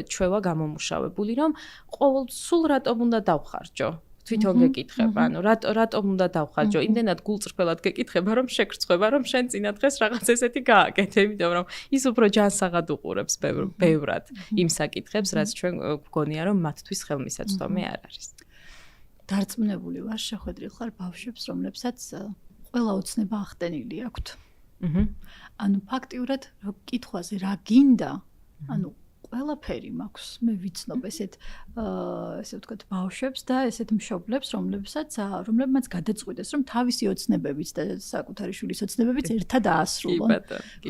ჩვევა გამომუშავებული, რომ ყოველ სულ რატომ უნდა დავხარჯო? თვითონ გეკითხება, ანუ რატომ უნდა დავხარჯო? იმდენად გულწრფელად გეკითხება, რომ შეგრცხვება, რომ შენ წინა დღეს რაღაც ესეთი გააკეთე, იმიტომ რომ ის უფრო ჯანსაღად უყურებს ბევრად იმ საკითხებს, რაც ჩვენ გვგონია, რომ მათთვის ხელმისაწვდომი არ არის. დარწმუნებული ვარ, შეხვედრილ ხარ ბავშვებს, რომლებსაც ყველა ოცნება ახდენილი აქვთ. ანუ ფაქტიურად კითხვაზე რა გინდა? ანუ ყველაფერი მაქვს. მე ვიცნობ ესე ვთქვათ ბავშვებს და ესეთ მშობლებს, რომლებმაც გადაწყვიტეს, რომ თავისი ოცნებებიც და საკუთარი შვილის ოცნებებიც ერთად აასრულონ.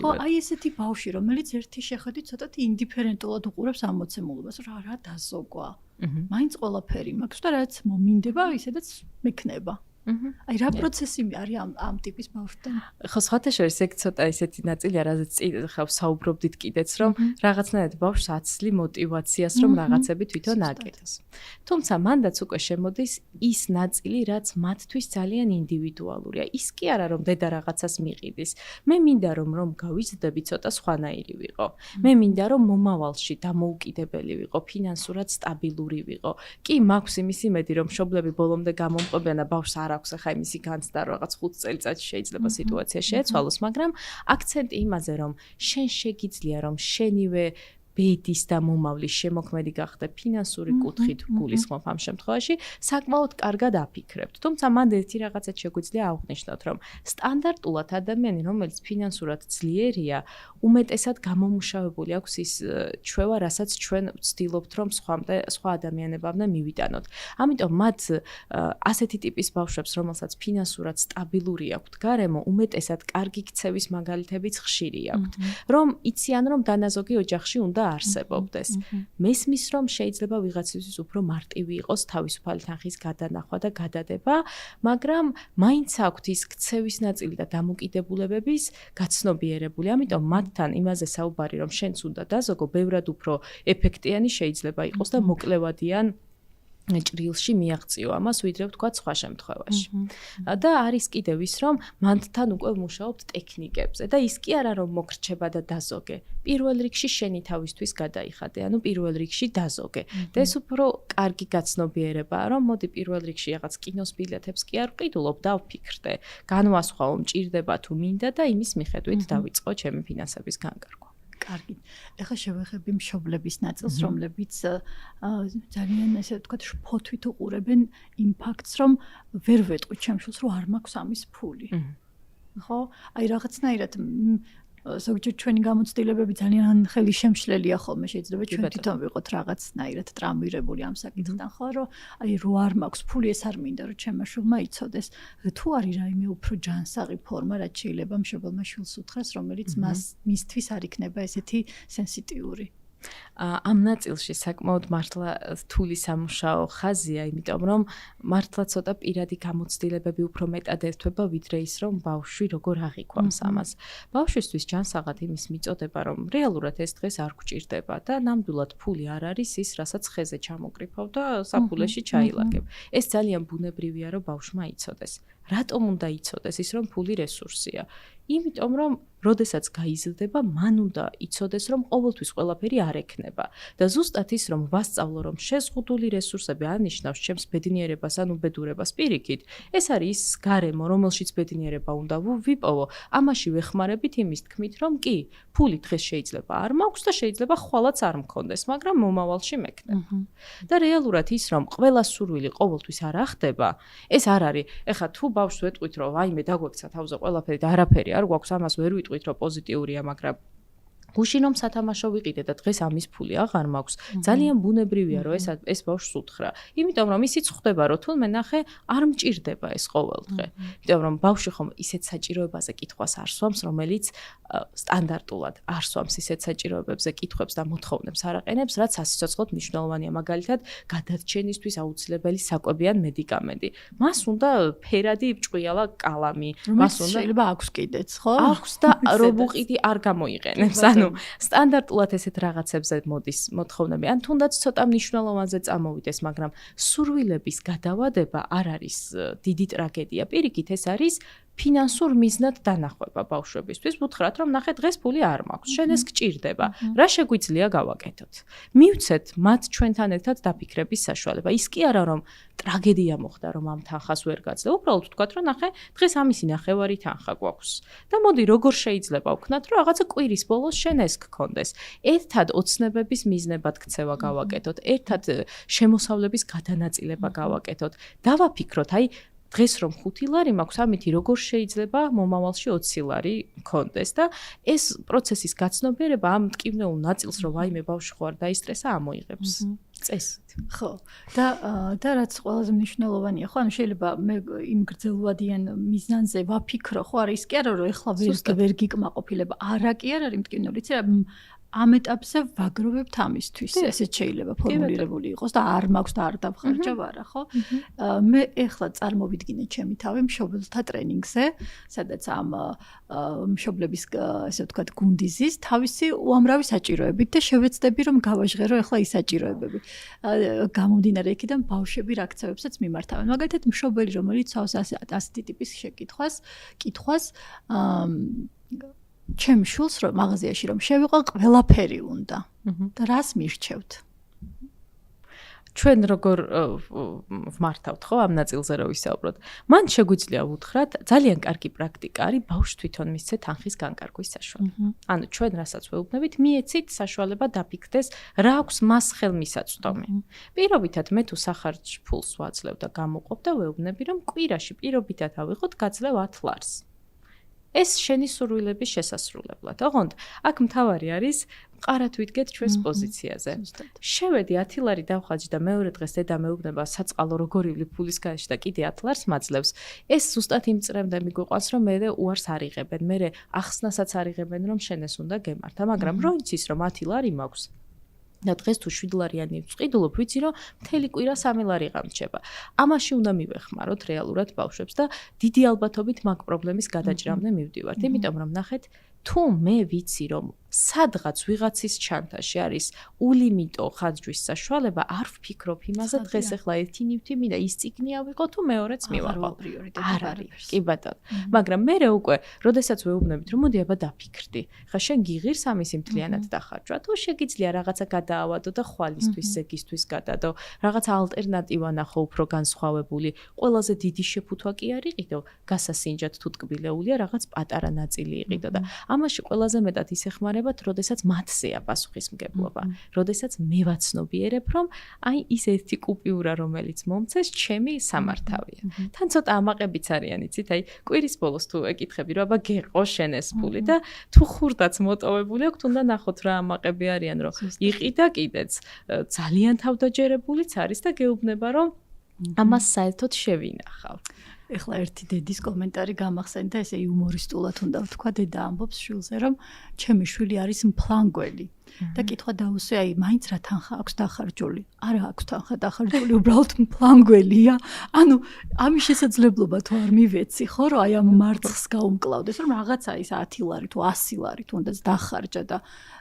ხო, აი ესეთი ბავშვი, რომელიც ერთი შეხედვით ცოტათი ინდიფერენტულად უყურებს ამ მოცემულობას, რომ რა დაზოგვა. მაინც ყველაფერი მაქვს და რაც მომინდება, ისედაც მექნება. აი რა პროცესი არის ამ ტიპის ბავშვთან? ხო, სხვათა შორის ეგ ცოტა ისეთი ნაწილია, რაზეც ხა საუბრობდით კიდეც, რომ რაღაცნაირად ბავშვს აცლი мотиваციას, რომ რაღაცები თვითონ აკეთოს. თუმცა მანდაც უკვე შემოდის ის ნაწილი, რაც მათთვის ძალიან ინდივიდუალურია. ის კი არა, რომ დედა რაღაცას მიყიდის. მე მინდა რომ გავიზრდები ცოტა სხვანაირი ვიყო. მე მინდა რომ მომავალში დამოუკიდებელი ვიყო, ფინანსურად სტაბილური ვიყო. კი, მაქვს იმის იმედი, რომ მშობლები ბოლომდე გამომყვებიან და ბავშვს არ აქვს ახლა იმისი განცდა, რომ რაღაც 5 წელიწადში შეიძლება სიტუაცია შეეცვალოს, მაგრამ აქცენტი იმაზე, რომ შენ შეგიძლია, რომ შენივე ბედის და მომავლის შემოქმედი გახდე ფინანსური კუთხით გულისხმობ ამ შემთხვევაში, საკმაოდ კარგად აფიქრებთ. თუმცა მანდ ერთი რაღაცაც შეგვიძლია აღვნიშნოთ, რომ სტანდარტულად ადამიანი, რომელიც ფინანსურად ძლიერია, უმეტესად გამომუშავებული აქვს ის ჩვევა, რასაც ჩვენ ვცდილობთ, რომ სხვა ადამიანებამდე მივიტანოთ. ამიტომ მათ ასეთი ტიპის ბავშვებს, რომელსაც ფინანსურად სტაბილური აქვთ გარემო, უმეტესად კარგი ქცევის მაგალითებიც ხშირი აქვთ, რომ იციან, რომ დანაზოგი ოჯახში უნდა არსებობდეს. მესმის, რომ შეიძლება ვიღაცისთვის უფრო მარტივი იყოს თავისუფალი თანხის გადანახვა და გადადება, მაგრამ მაინც აქვთ ის ქცევის ნაწილი და დამოკიდებულებების გაცნობიერებული. ამიტომ მათთან იმაზე საუბარი, რომ შენც უნდა დაზოგო, ბევრად უფრო ეფექტიანი შეიძლება იყოს და მოკლევადიან ჭრილში მიაღწიო ამას, ვიდრე ვთქვათ სხვა შემთხვევაში. და არის კიდევ ის, რომ მათთან უკვე მუშაობთ ტექნიკებზე და ის კი არა, რომ მოგრჩება და დაზოგე. პირველ რიგში შენი თავისთვის გადაიხადე, ანუ პირველ რიგში დაზოგე. და ეს უფრო კარგი გაცნობიერებაა, რომ მოდი პირველ რიგში რაღაც კინოს ბილეთებს კი არ ვყიდულობ, დავფიქრდე, განვასხვაო, მჭირდება თუ მინდა და იმის მიხედვით დავიწყო ჩემი ფინანსების განკარგვა. კარგი. ეხლა შევეხები მშობლების ნაწილს, რომლებიც ძალიან ესე ვთქვათ შფოთვით უყურებენ იმ ფაქტს, რომ ვერ ვეტყვით ჩემ შვილს, რომ არ მაქვს ამის ფული. ხო? აი რაღაცნაირად ზოგჯერ ჩვენი გამოცდილებები ძალიან ხელი შემშლელია ხოლმე, შეიძლება ჩვენ თვითონ ვიყოთ რაღაცნაირად ტრამვირებული ამ საკითხთან, ხო, რომ აი რო არ მაქვს ფული, ეს არ მინდა რომ ჩემმა შვილმა იცოდეს. თუ არის რაიმე უფრო ჯანსაღი ფორმა, რაც შეიძლება მშობელმა შვილს უთხრას, რომელიც მისთვის არ იქნება ესეთი სენსიტიური. ამ ნაწილში საკმაოდ მართლა რთული სამუშაო ხაზია, იმიტომ რომ მართლა ცოტა პირადი გამოცდილებები უფრო მეტად ერთვება, ვიდრე ის, რომ ბავშვი როგორ აღიქვამს ამას. ბავშვისთვის ჯანსაღად იმის მიწოდება, რომ რეალურად ეს დღეს არ გვჭირდება და ნამდვილად ფული არ არის ის, რასაც ხეზე ჩამოკრიფავ და საფულეში ჩაილაგებ. ეს ძალიან ბუნებრივია, რომ ბავშვმა იცოდეს. რატომ უნდა იცოდეს ის, რომ ფული რესურსია? იმიტომ რომ როდესაც გაიზრდება, მან უნდა იცოდეს, რომ ყოველთვის ყველაფერი არ ექნება და ზუსტად ის რომ ვასწავლო, რომ შეზღუდული რესურსები ანიშნავს ჩემს ბედნიერებას ან უბედურებას პირიქით, ეს არის ის გარემო, რომელშიც ბედნიერება უნდა ვიპოვო. ამაში ვეხმარებით იმის თქმით, რომ კი, ფული დღეს შეიძლება არ მაქვს და შეიძლება ხვალაც არ მქონდეს, მაგრამ მომავალში მექნებ. და რეალურად ის რომ ყველა სურვილი ყოველთვის არ ახდება, ეს არ არის. ეხლა თუ ბავშვს ვეტყვით, რომ ვაიმე დაგვექცა თავზე ყველაფერი და არაფერი არ გვაქვს, ამას ვერ ვიტყვით, რომ პოზიტიურია, მაგრამ გუშინ რომ სათამაშო ვიყიდე და დღეს ამის ფული აღარ მაქვს, ძალიან ბუნებრივია, რომ ეს ბავშვს უთხრა. იმიტომ რომ ისიც ხვდება, რომ თულმე ნახე, არ მჭირდება ეს ყოველდღე. იმიტომ რომ ბავშვი ხომ ისეთ საჭიროებაზე კითხვას არ სვამს, რომელიც სტანდარტულად არ სვამს ისეთ საჭიროებებზე კითხვებს და მოთხოვნებს არ აყენებს, რაც სასიცოცხლოდ მნიშვნელოვანია, მაგალითად, გადარჩენისთვის აუცილებელი საკვები ან მედიკამენტი. მას უნდა ფერადი ჭყვიალა კალამი, მას უნდა შეიძლება აქვს კიდეც, ხო? აქვს და რომ უყიდი არ გამოიყენებს. ანუ სტანდარტულად ესეთ რაღაცებზე მოდის მოთხოვნები. ან თუნდაც ცოტა მნიშვნელოვანზე წამოვიდეს, მაგრამ სურვილების გადავადება არ არის დიდი ტრაგედია. პირიქით, ეს არის ფინანსურ მიზნად დანახვება ბავშვებისთვის. ვუთხრათ, რომ ნახე დღეს ფული არ მაქვს, შენ ეს გჭირდება. რა შეგვიძლია გავაკეთოთ? მივცეთ მათ ჩვენთან ერთად დაფიქრების საშუალება. ის კი არა რომ ტრაგედია მოხდა, რომ ამ თანხას ვერ გაძლევ. უბრალოდ ვთქვათ, რომ ნახე, დღეს ამისი ნახევარი თანხა გვაქვს. და მოდი როგორ შეიძლება ვქნათ, რომ რაღაცა კვირის ბოლოს შენ ეს გქონდეს. ერთად ოცნებების მიზნებად ქცევა გავაკეთოთ, ერთად შემოსავლების გადანაწილება გავაკეთოთ. დავაფიქროთ, აი დღეს რომ 5 ლარი მაქვს, ამითი როგორ შეიძლება მომავალში 20 ლარი მქონდეს და ეს პროცესის გაცნობიერება ამ მტკივნეულ ნაწილს, რომ ვაიმე ბავშვი ხო არ დაისტრესა, ამოიღებს წესით. ხო. და რაც ყველაზე მნიშვნელოვანია, ხო, ანუ შეიძლება მე იმ გრძელვადიან მიზანზე ვაფიქრო, ხო, არის კი არა, რომ ეხლა ვერ გიკმაყოფილება. არა კი არ არის მტკივნეული, იცი რა, ამ ეტაპზე ვაგროვებთ ამისთვის. ესეც შეიძლება ფორმულირებული იყოს და არ მაქვს და არ დავხარჯავ არა, ხო? მე ეხლა წარმოვიდგინე ჩემი თავი მშობელთა ტრენინგზე, სადაც ამ მშობლების, ესე ვთქვათ, გუნდიზის თავისი უამრავი საჭიროებით და შევეცდები რომ გავაჟღერო ეხლა ის საჭიროებები. გამომდინარე იქიდან ბავშვები რა ქცევებსაც მიმართავენ. მაგალითად, მშობელი რომელიც ასეთი ტიპის კითხვას ჩემ შულს რომ მაღაზიაში რომ შევიყო ყველაფერი უნდა და რას მირჩევთ? ჩვენ როგორ ვმართავთ ხო ამ ნაწილზე რომ ვისაუბროთ. მან შეგვიძლია ვუთხრათ, ძალიან კარგი პრაქტიკა არის ბავშვს თვითონ მისცე თანხის განკარგვის საშუალება. ანუ ჩვენ რასაც ვეუბნებით, მიეცით საშუალება დაფიქრდეს, რა აქვს მას ხელმისაწვდომი. პირობითად მე თუ სახარჯ ფულს ვაძლევ და გამოყოფ და ვეუბნები, რომ კვირაში პირობითად ავიღოთ გაძლევ 10 ლარს. ეს შენი სურვილების შესასრულებლად. ოღონდ აქ მთავარი არის მყარად ვიდგეთ ჩვენს პოზიციაზე. შევედი 10 ლარი დავხარჯი და მეორე დღეს დედა მეუბნება საწყალო როგორ ივლი ფულის განში და კიდე 10 ლარს მაძლევს. ეს ზუსტად იმ წრემდე მიგვიყვანს, რომ მე უარს არიღებენ, მე ახსნასაც არიღებენ, რომ შენ ეს უნდა გემართა, მაგრამ რო იცის რომ 10 ლარი მაქვს და დღეს თუ 7 ლარიანი ვწყიდულობ, ვიცი რომ მთელი კვირა 3 ლარი გამრჩება. ამაში უნდა მივეხმაროთ რეალურად ბავშვებს და დიდი ალბათობით მაგ პრობლემის გადაჭრამდე მივდივართ. იმიტომ რომ ნახეთ, თუ მე ვიცი რომ სადღაც ვიღაცის ჩანთაში არის ულიმიტო ხარჯვის საშუალება, არ ვფიქრობ იმაზე დღეს ახლა ერთი ნივთი მინდა ის წიგნი ავიღო თუ მეორეც მივაღო. არ არის. კი ბატონო. მაგრამ მე უკვე, როდესაც ვეუბნებით რომ მოდი აბა დაფიქრდი. ხა შენ გიღირს ამის მთლიანად დახარჯვა, თუ შეგიძლია რაღაცა გადაავადო და ხვალისთვის, ზეგისთვის გადადო, რაღაცა ალტერნატივა ნახო უფრო განსხვავებული. ყველაზე დიდი შეფუთვა კი არ იყიდო, გასასინჯად თუ ტკბილეულია რაღაც პატარა ნაწილი იყიდო და ამაში ყველაზე მეტად ისეხმარება როდესაც მათზეა პასუხისმგებლობა, როდესაც მე ვაცნობიერებ, რომ აი ის ერთი კუპიურა, რომელიც მომცეს, ჩემი სამართავია. თან ცოტა ამაყებიც არიან, იცით, აი კვირის ბოლოს თუ ეკითხები, რომ აბა გეყო შენ ეს ფული და თუ ხურდაც მოტოვებული აქვს, უნდა ნახოთ რა ამაყები არიან, რომ იყიდა კიდეც ძალიან თავდაჯერებულიც არის და გეუბნება, რომ ამას საერთოდ შევინახავ. ეხლა ერთი დედის კომენტარი გამახსენდა, ესე იუმორისტულად უნდა ვთქვა, დედა ამბობს შვილზე, რომ ჩემი შვილი არის მფლანგველი. და კითხვა დაუსვე, აი, მაინც რა თანხა აქვს დახარჯული? არა აქვს თანხა დახარჯული, უბრალოდ მფლანგველია. ანუ ამის შესაძლებლობა თუ არ მივეცი, ხო, რომ აი ამ მარცხს გაუმკლავდეს, რომ რაღაცა ის 10 ლარი თუ 100 ლარი თუნდაც დახარჯა და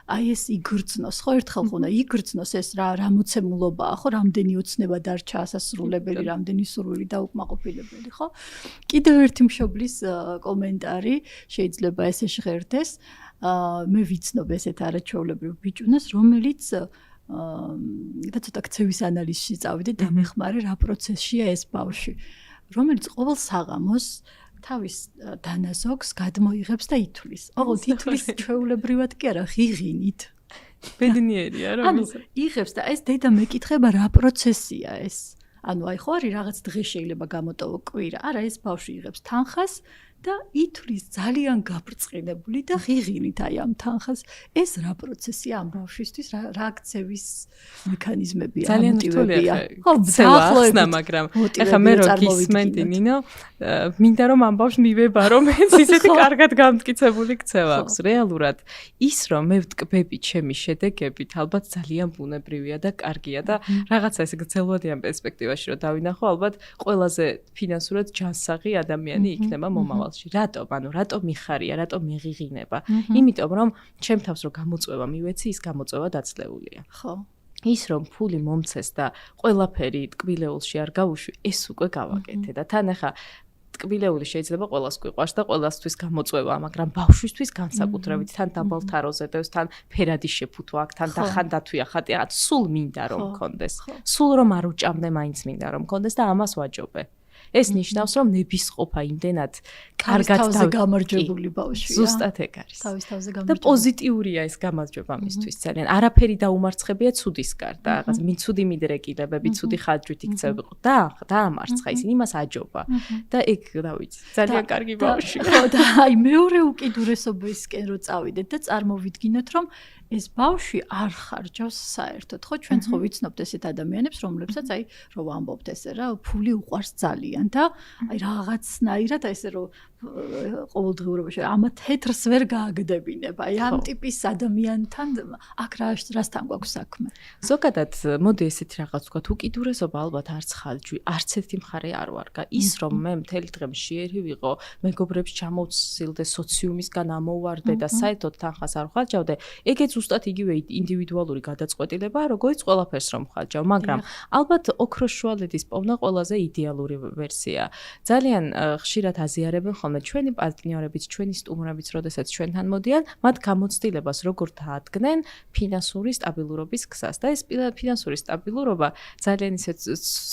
აი ეს იგრძნოს, ხო, ერთხელ უნდა იგრძნოს ეს რა მოცემულობაა, ხო, რამდენი ოცნება დარჩა ასასრულებელი, რამდენი სურვილი დაუკმაყოფილებელი, ხო? კიდევ ერთი მშობლის კომენტარი შეიძლება ესე ჟღერდეს. მე ვიცნობ ესეთ არაჩვეულებრივ ბიჭუნას, რომელიც და ცოტა ქცევის ანალიზში წავიდე და მეხმარე რა პროცესშია ეს ბავშვი, რომელიც ყოველ საღამოს თავის დანაზოგს გადმოიღებს და ითვლის. ოღონდ ითვლის ჩვეულებრივად კი არა, ღიღინით. ბედნიერია რა. ანუ იღებს და ეს დედა მეკითხება რა პროცესია ეს. ანუ აი ხო არის რაღაც დღე შეიძლება გამოტოვო კვირა. არა, ეს ბავშვი იღებს თანხას და ითვლის ძალიან გაბრწყინებული და ღიღინით აი ამ თანხას. ეს რა პროცესია ამ ბავშვისთვის, რა აქცევის მექანიზმებია, მოტივებია. ხო, ახსნა, მაგრამ ეხლა მე რო გისმენდი ნინო, მინდა რომ ამ ბავშვს მივებარო, მეც ისეთი კარგად გამტკიცებული ქცევა აქვს. რეალურად ის რომ მე ვტკბები ჩემი შედეგებით, ალბათ ძალიან ბუნებრივია და კარგია და რაღაცა ესე გრძელვადიან პერსპექტივაში რომ დავინახო, ალბათ ყველაზე ფინანსურად ჯანსაღი ადამიანი იქნება მომავალში. რატომ? ანუ რატომ მიხარია, რატომ მეღიღინება? იმიტომ რომ ჩემ თავს რო გამოწვევა მივეცი, ის გამოწვევა დაცლეულია. ხო. ის რომ ფული მომცეს და ყველაფერი ტკბილეულში არ გავუშვი, ეს უკვე გავაკეთე და თან ახლა ტკბილეული შეიძლება ყველას გვიყვარს და ყველასთვის გამოწვევა, მაგრამ ბავშვისთვის განსაკუთრებით თან დაბალ თაროზე დევს, თან ფერადი შეფუთვა აქ, თან დახანდათვია ხატი, რაღაც სულ მინდა რომ მქონდეს. სულ რომ არ უჭამდე, მაინც მინდა რომ მქონდეს და ამას ვაჯობე. ეს ნიშნავს, რომ ნებისყოფა იმდენად კარგად თავზე გამარჯვებული ბავშვია. ზუსტად ეგ არის. თავის თავზე და პოზიტიურია ეს გამარჯვება მისთვის ძალიან. არაფერი დაუმარცხებია ცუდის გარდა. რაღაც მიცუდი მიდრეკილებები, ცუდი ხარჯვით იქცევები და დაამარცხა ისინი იმას აჯობა. და ეგ რა ვიცი, ძალიან კარგი ბავშვია. ხო, და აი მეორე უკიდურესობისკენ რო წავიდეთ და წარმოვიდგინოთ, რომ ეს ბავშვი არ ხარჯავს საერთოდ. ხო, ჩვენც ხო ვიცნობთ ესეთ ადამიანებს, რომლებსაც აი რო ვამბობთ ესე რა, ფული უყვარს ძალიან და აი რაღაცნაირად ესე რომ ყოველდღიურობაში ამა თეთრს ვერ გააგდებინება. აი ამ ტიპის ადამიანთან აქ რასთან გვაქვს საქმე? ზოგადად მოდი ესეთი რაღაც ვთქვათ, უკიდურესობა ალბათ არც ხარჯვი, არც ერთი მხარე არ ვარგა. ის რომ მე მთელი დღე მშიერი ვიყო, მეგობრებს ჩამოვცილდე, სოციუმისგან ამოვარდე და საერთოდ თანხას არ ვხარჯავდე, ეგეც ზუსტად იგივე ინდივიდუალური გადაწყვეტილებაა, როგორც ყველაფერს რომ ვხარჯავ, მაგრამ ალბათ ოქროს შუალედის პოვნა ყველაზე იდეალური ვერსია. ძალიან ხშირად აზიარებენ ხოლმე ჩვენი პარტნიორებიც, ჩვენი სტუმრებიც, როდესაც ჩვენთან მოდიან, მათ გამოცდილებას როგორ დაადგნენ ფინანსური სტაბილურობის გზას. და ეს ფინანსური სტაბილურობა ძალიან ისეთ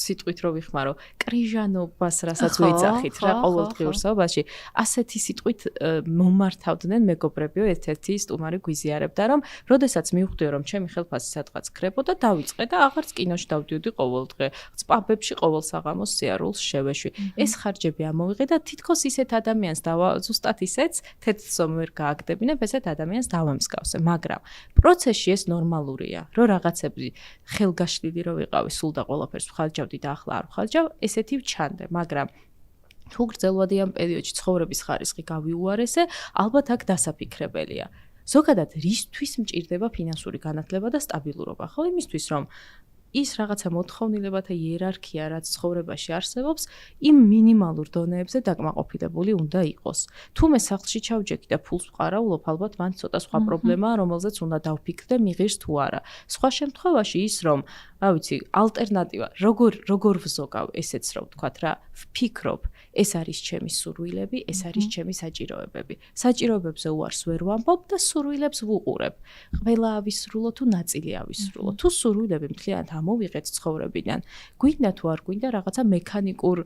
სიტყვით რო ვიხმარო, კრიჟანობას, რასაც ვეძახით რა ყოველდღიურ საუბარში, ასეთი სიტყვით მომართავდნენ მეგობრებიო, ერთ-ერთი სტუმარი გვიზიარებდა, რომ როდესაც მივხვდიო, რომ ჩემი ხელფასი სადღაც ქრებოდა, დავიწყე და აღარც კინოში დავდიოდი ყოველდღე. პაბებში ყოველ საღამოს სიარულს შევეშვი. ეს ხარჯები ამოვიღე და თითქოს ისეთ ადამიანს ზუსტად ისეც თეთრსომ ვერ გააგდებინებ, ესეთ ადამიანს დავამსგავსე, მაგრამ პროცესში ეს ნორმალურია, რომ რაღაცები ხელგაშლილი რო ვიყავი, სულ და ყველაფერს ვხარჯავდი და ახლა არ ვხარჯავ, ესეთი ვჩანდე, მაგრამ თუ გრძელვადიან პერიოდში ცხოვრების ხარისხი გავიუარესე, ალბათ აქ დასაფიქრებელია. ზოგადად რისთვის მჭირდება ფინანსური განათლება და სტაბილურობა? ხო, იმისთვის რომ ის რაღაცა მოთხოვნილებათა იერარქია, რაც ცხოვრებაში არსებობს, იმ მინიმალურ დონეებზე დაკმაყოფილებული უნდა იყოს. თუ მე სახლში ჩავჯექი და ფულს ვყარავლობ, ალბათ მან ცოტა სხვა პრობლემაა, რომელზეც უნდა დავფიქრდე, მიღირს თუ არა. სხვა შემთხვევაში ის რომ, რა ვიცი, ალტერნატივა, როგორ ვზოგავ, ესეც რო ვთქვათ რა, ვფიქრობ, ეს არის ჩემი სურვილები, ეს არის ჩემი საჭიროებები. საჭიროებებზე უარს ვერ ვამბობ და სურვილებს ვუყურებ. ყველა ავისრულო თუ ნაწილი ავისრულო. თუ სურვილები მთლიანად მოვიღეთ ცხოვრებიდან. გვინდა თუ არ გვინდა რაღაცა მექანიკურ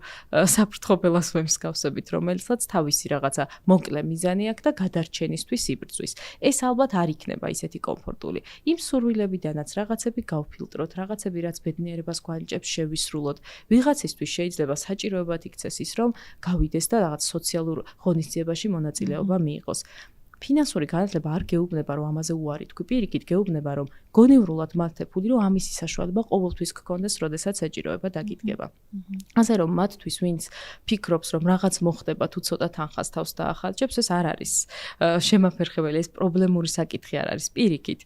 საფრთხობელას ვემსგავსებით, რომელსაც თავისი რაღაცა მოკლე მიზანი აქვს და გადარჩენისთვის იბრძვის. ეს ალბათ არ იქნება ისეთი კომფორტული. იმ სურვილებიდანაც რაღაცები გავფილტროთ, რაღაცები რაც ბედნიერებას გვანიჭებს შევისრულოთ. ვიღაცისთვის შეიძლება საჭიროებად იქცეს ის, რომ გავიდეს და რაღაც სოციალურ ღონისძიებაში მონაწილეობა მიიღოს. ფინანსური განათლება არ გეუბნება, რომ ამაზე უარი თქვი, პირიქით გეუბნება, რომ გონივრულად მათე ფული, რომ ამისი საშუალება ყოველთვის გქონდეს, როდესაც საჭიროება დაგიდგება. ასე რომ მათთვის, ვინც ფიქრობს, რომ რაღაც მოხდება, თუ ცოტა თანხას თავს დაახარჯებს, ეს არ არის შემაფერხებელი, ეს პრობლემური საკითხი არ არის, პირიქით.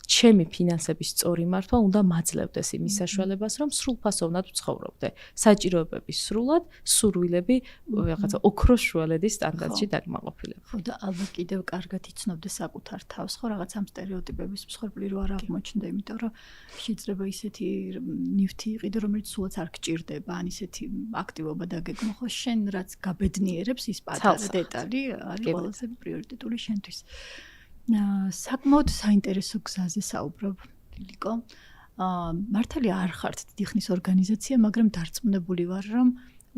ჩემი ფინანსების სწორი მართვა უნდა მაძლევდეს იმის საშუალებას, რომ სრულფასოვნად ვცხოვრობდე. საჭიროებების სრულად, სურვილები რაღაცა ოქროს შუალედის სტანდარტში დაკმაყოფილება. ხო და ალბათ კიდევ კარგად იცნობდე საკუთარ თავს, ხო, რაღაც ამ სტერეოტიპების მსხვერპლი რო არ აღმოჩნდა, იმიტომ რომ შეიძლება ისეთი ნივთი იყიდე, რომელიც სულაც არ გჭირდება, ან ისეთი აქტივობა დაგეგმო, ხო, შენ რაც გაბედნიერებს ის პატარა დეტალი არის ყველაზე პრიორიტეტული შენთვის. საკმაოდ საინტერესო გზაზე საუბრობ, ლილიკო. მართალია არ ხართ დიდი ხნის ორგანიზაცია, მაგრამ დარწმუნებული ვარ, რომ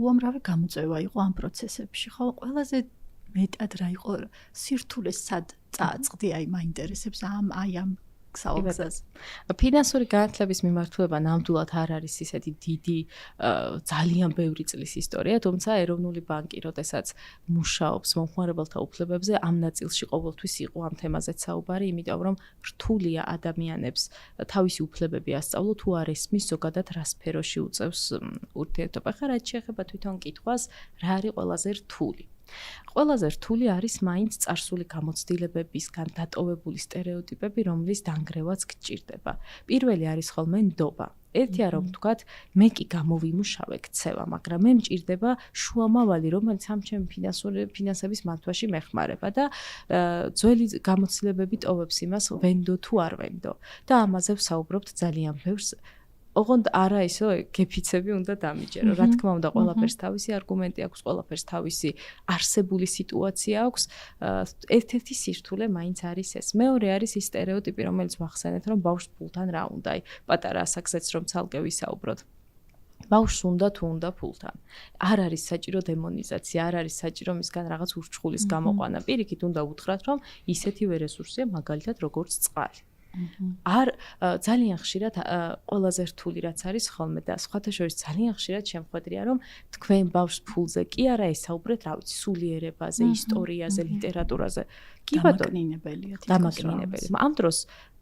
უამრავი გამოწვევა იყო ამ პროცესებში, ხო? ყველაზე მეტად რა იყო სირთულე სად წააწყდი აი მაინტერესებს ამ გზაზე. ფინანსური განათლების მიმართულება ნამდვილად არ არის ისეთი დიდი ძალიან ბევრი წლის ისტორია, თუმცა ეროვნული ბანკი, როდესაც მუშაობს მომხმარებელთა უფლებებზე, ამ ნაწილში ყოველთვის იყო ამ თემაზეც საუბარი, იმიტომ რომ რთულია ადამიანებს თავისი უფლებები ასწავლო, თუ არ ესმის ზოგადად რა სფეროში უწევს ურთიერთობა. ხა რაც შეეხება თვითონ კითხვას, რა არის ყველაზე რთული? ყველაზე რთული არის მაინც წარსული გამოცდილებებისგან დატოვებული სტერეოტიპები, რომლის დანგრევაც გჭირდება. პირველი არის ხოლმე ნდობა. ერთია რომ ვთქვათ, მე კი გამოვიმუშავე ქცევა, მაგრამ მე მჭირდება შუამავალი, რომელიც ამ ჩემი ფინანსების მართვაში მეხმარება და ძველი გამოცდილებები ტოვებს იმას, ვენდო თუ არ ვენდო. და ამაზე ვსაუბრობთ ძალიან ბევრს. ოღონდ არა ისო გეფიცები უნდა დამიჯერო. რა თქმა უნდა, ყველაფერს თავისი არგუმენტი აქვს, ყველაფერს თავისი არსებული სიტუაცია აქვს. ერთ-ერთი სირთულე მაინც არის ეს. მეორე არის ის სტერეოტიპი, რომელიც ვახსენეთ, რომ ბავშვს ფულთან რა უნდა, პატარა ასაკზეც რომ ცალკე ვისაუბროთ. ბავშვს უნდა თუ უნდა ფულთან. არ არის საჭირო დემონიზაცია, არ არის საჭირო მისგან რაღაც ურჩხულის გამოყვანა. პირიქით უნდა უთხრათ, რომ ისეთივე რესურსია, მაგალითად როგორც წყალი. არ ძალიან ხშირად ყველაზე რთული რაც არის ხოლმე და სხვათა შორის ძალიან ხშირად შემხვედრია რომ თქვენ ბავშვს ფულზე კი არა ესაუბრეთ, რა ვიცი, სულიერებაზე, ისტორიაზე, ლიტერატურაზე. კი ბატონო, დამაკნინებელია. ამ დროს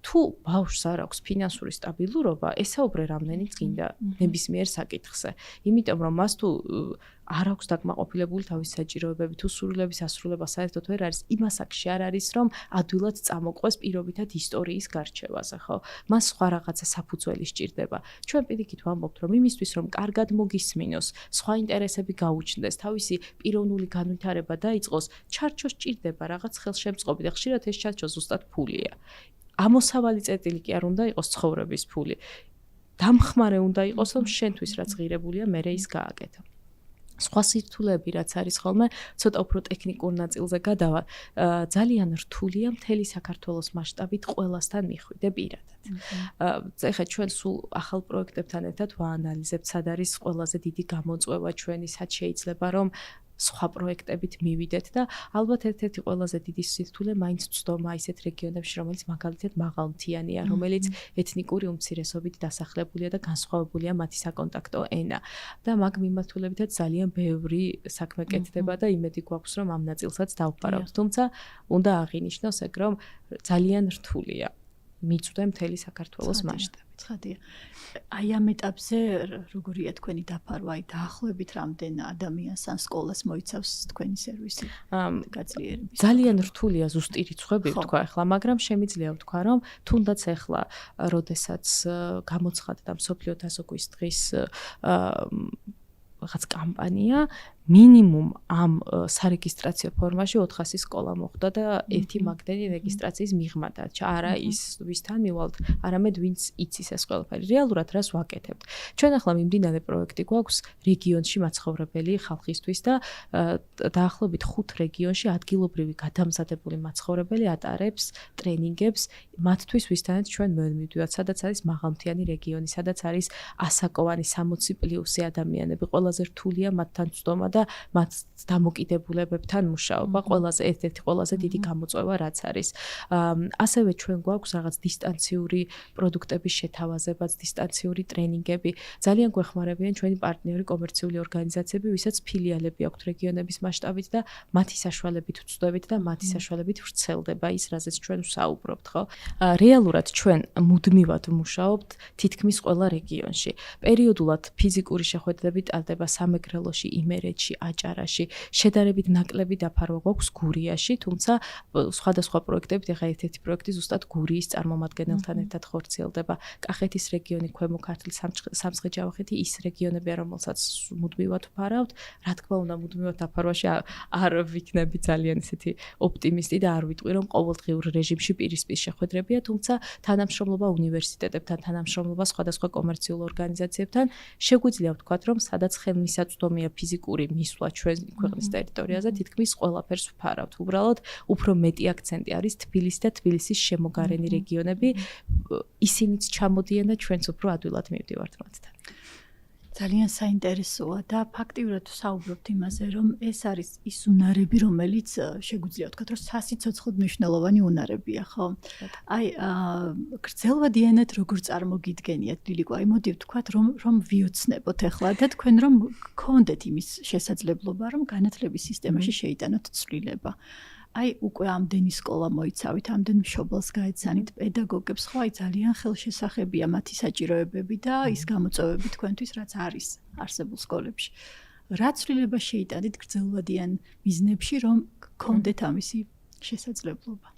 თუ ბავშვს არ აქვს ფინანსური სტაბილურობა, ესაუბრე რამდენიც გინდა ნებისმიერ საკითხზე. იმიტომ რომ მას თუ არ აქვს დაკმაყოფილებული თავის საჭიროებები, თუ სურვილების ასრულება საერთოდ ვერ არის, იმას აქში არ არის, რომ ადვილად წამოყვეს პირობითად ისტორიის გარჩევაზე, ხო? მას სხვა რაღაცა საფუძველი სჭირდება. ჩვენ პირიქით ვამბობთ, რომ იმისთვის, რომ კარგად მოგისმინოს, სხვა ინტერესები გაუჩნდეს, თავისი პიროვნული განვითარება დაიწყოს, ჩარჩოს სჭირდება რაღაც ხელშემწყობი და ხშირად ეს ჩარჩო ზუსტად ფულია. ამოსავალი წერტილი კი არ უნდა იყოს ცხოვრების ფული. დამხმარე უნდა იყოს, რომ შენთვის რაც ღირებულია, მერე ის გააკეთო. სხვა სირთულეები რაც არის ხოლმე, ცოტა უფრო ტექნიკურ ნაწილზე გადავა, ძალიან რთულია მთელი საქართველოს მასშტაბით ყველასთან მიხვიდე პირადად. ეხლა ჩვენ სულ ახალ პროექტებთან ერთად ვაანალიზებთ, სად არის ყველაზე დიდი გამოწვევა ჩვენი, სად შეიძლება რომ სხვა პროექტებით მივიდეთ და ალბათ ერთ-ერთი ყველაზე დიდი სირთულე მაინც ვცდომა ისეთ რეგიონებში, რომელიც მაგალითად მაღალმთიანია, რომელიც ეთნიკური უმცირესობით დასახლებულია და განსხვავებულია მათი საკონტაქტო ენა. და მაგ მიმართულებითაც ძალიან ბევრი საქმე კეთდება და იმედი გვაქვს, რომ ამ ნაწილსაც დავფარავთ. თუმცა უნდა აღინიშნოს ეგ, რომ ძალიან რთულია მიწვდე მთელი საქართველოს მასშტაბით. ცხადია. აი ამ ეტაპზე როგორია თქვენი დაფარვა, აი დაახლოებით რამდენ ადამიანს ან სკოლას მოიცავს თქვენი სერვისი? გაძლიერების. ძალიან რთულია ზუსტი რიცხვები ვთქვა ახლა, მაგრამ შემიძლია ვთქვა, რომ თუნდაც ახლა, როდესაც გამოცხადდა მსოფლიო თასოგვის დღის რაღაც კამპანია, მინიმუმ ამ სარეგისტრაციო ფორმაში 400 სკოლა მოხდა და ერთი მაგდენი რეგისტრაციის მიღმა დარჩა. არა ის ვისთან მივალთ, არამედ ვინც იცის ეს ყველაფერი. რეალურად რას ვაკეთებთ? ჩვენ ახლა მიმდინარე პროექტი გვაქვს რეგიონში მაცხოვრებელი ხალხისთვის და დაახლოებით 5 რეგიონში ადგილობრივი გადამზადებული მაცხოვრებელი ატარებს ტრენინგებს მათთვის, ვისთანაც ჩვენ მივდივართ, სადაც არის მაღალმთიანი რეგიონი, სადაც არის ასაკოვანი 60+ ადამიანები, ყველაზე რთულია მათთან ცდომა და მათ დამოკიდებულებებთან მუშაობა, ყველაზე ერთ-ერთი ყველაზე დიდი გამოწვევა რაც არის. ასევე ჩვენ გვაქვს რაღაც დისტანციური პროდუქტების შეთავაზებაც, დისტანციური ტრენინგები. ძალიან გვეხმარებიან ჩვენი პარტნიორი კომერციული ორგანიზაციები, ვისაც ფილიალები აქვთ რეგიონების მასშტაბით და მათი საშუალებით ვწვდებით და მათი საშუალებით ვრცელდება ის, რაზეც ჩვენ ვსაუბრობთ, ხო? რეალურად ჩვენ მუდმივად ვმუშაობთ თითქმის ყველა რეგიონში. პერიოდულად ფიზიკური შეხვედრები ტარდება სამეგრელოში, იმერეთში, თბილისში, აჭარაში, შედარებით ნაკლები დაფარვა გვაქვს გურიაში, თუმცა სხვადასხვა პროექტებით, ეხლა ერთ-ერთი პროექტი ზუსტად გურიის წარმომადგენელთან ერთად ხორციელდება. კახეთის რეგიონი, ქვემო ქართლი, სამცხე-ჯავახეთი ის რეგიონებია, რომელსაც მუდმივად ვფარავთ. რა თქმა უნდა, მუდმივად დაფარვაში არ ვიქნები ძალიან ისეთი ოპტიმისტი და არ ვიტყვი, რომ ყოველდღიურ რეჟიმში პირისპირ შეხვედრებია, თუმცა თანამშრომლობა უნივერსიტეტებთან, თანამშრომლობა სხვადასხვა კომერციულ ორგანიზაციებთან შეგვიძლია ვთქვათ, რომ სადაც ხელმისაწვდომია ფიზიკური მისვლა ჩვენ ქვეყნის ტერიტორიაზე, თითქმის ყველაფერს ვფარავთ. უბრალოდ უფრო მეტი აქცენტი არის თბილისი და თბილისის შემოგარენი რეგიონები, ისინიც ჩამოდიან და ჩვენც უფრო ადვილად მივდივართ მათთან. ძალიან საინტერესოა და ფაქტიურად საუბრობთ იმაზე, რომ ეს არის ის უნარები, რომელიც შეგვიძლია ვთქვათ, რომ სასიცოცხლოდ მნიშვნელოვანი უნარებია, ხო? აი, გრძელვადიანად როგორ წარმოგიდგენიათ, ლილიკო? აი, მოდი ვთქვათ, რომ ვიოცნებოთ ახლა და თქვენ რომ გქონდეთ იმის შესაძლებლობა, რომ განათლების სისტემაში შეიტანოთ ცვლილება. აი, უკვე ამდენი სკოლა მოიცავით, ამდენ მშობელს გაეცანით, პედაგოგებს, ხო, აი ძალიან ხელშესახებია მათი საჭიროებები და ის გამოწვევები თქვენთვის, რაც არის არსებულ სკოლებში. რა ცვლილება შეიტანით გრძელვადიან მიზნებში, რომ გქონდეთ ამისი შესაძლებლობა?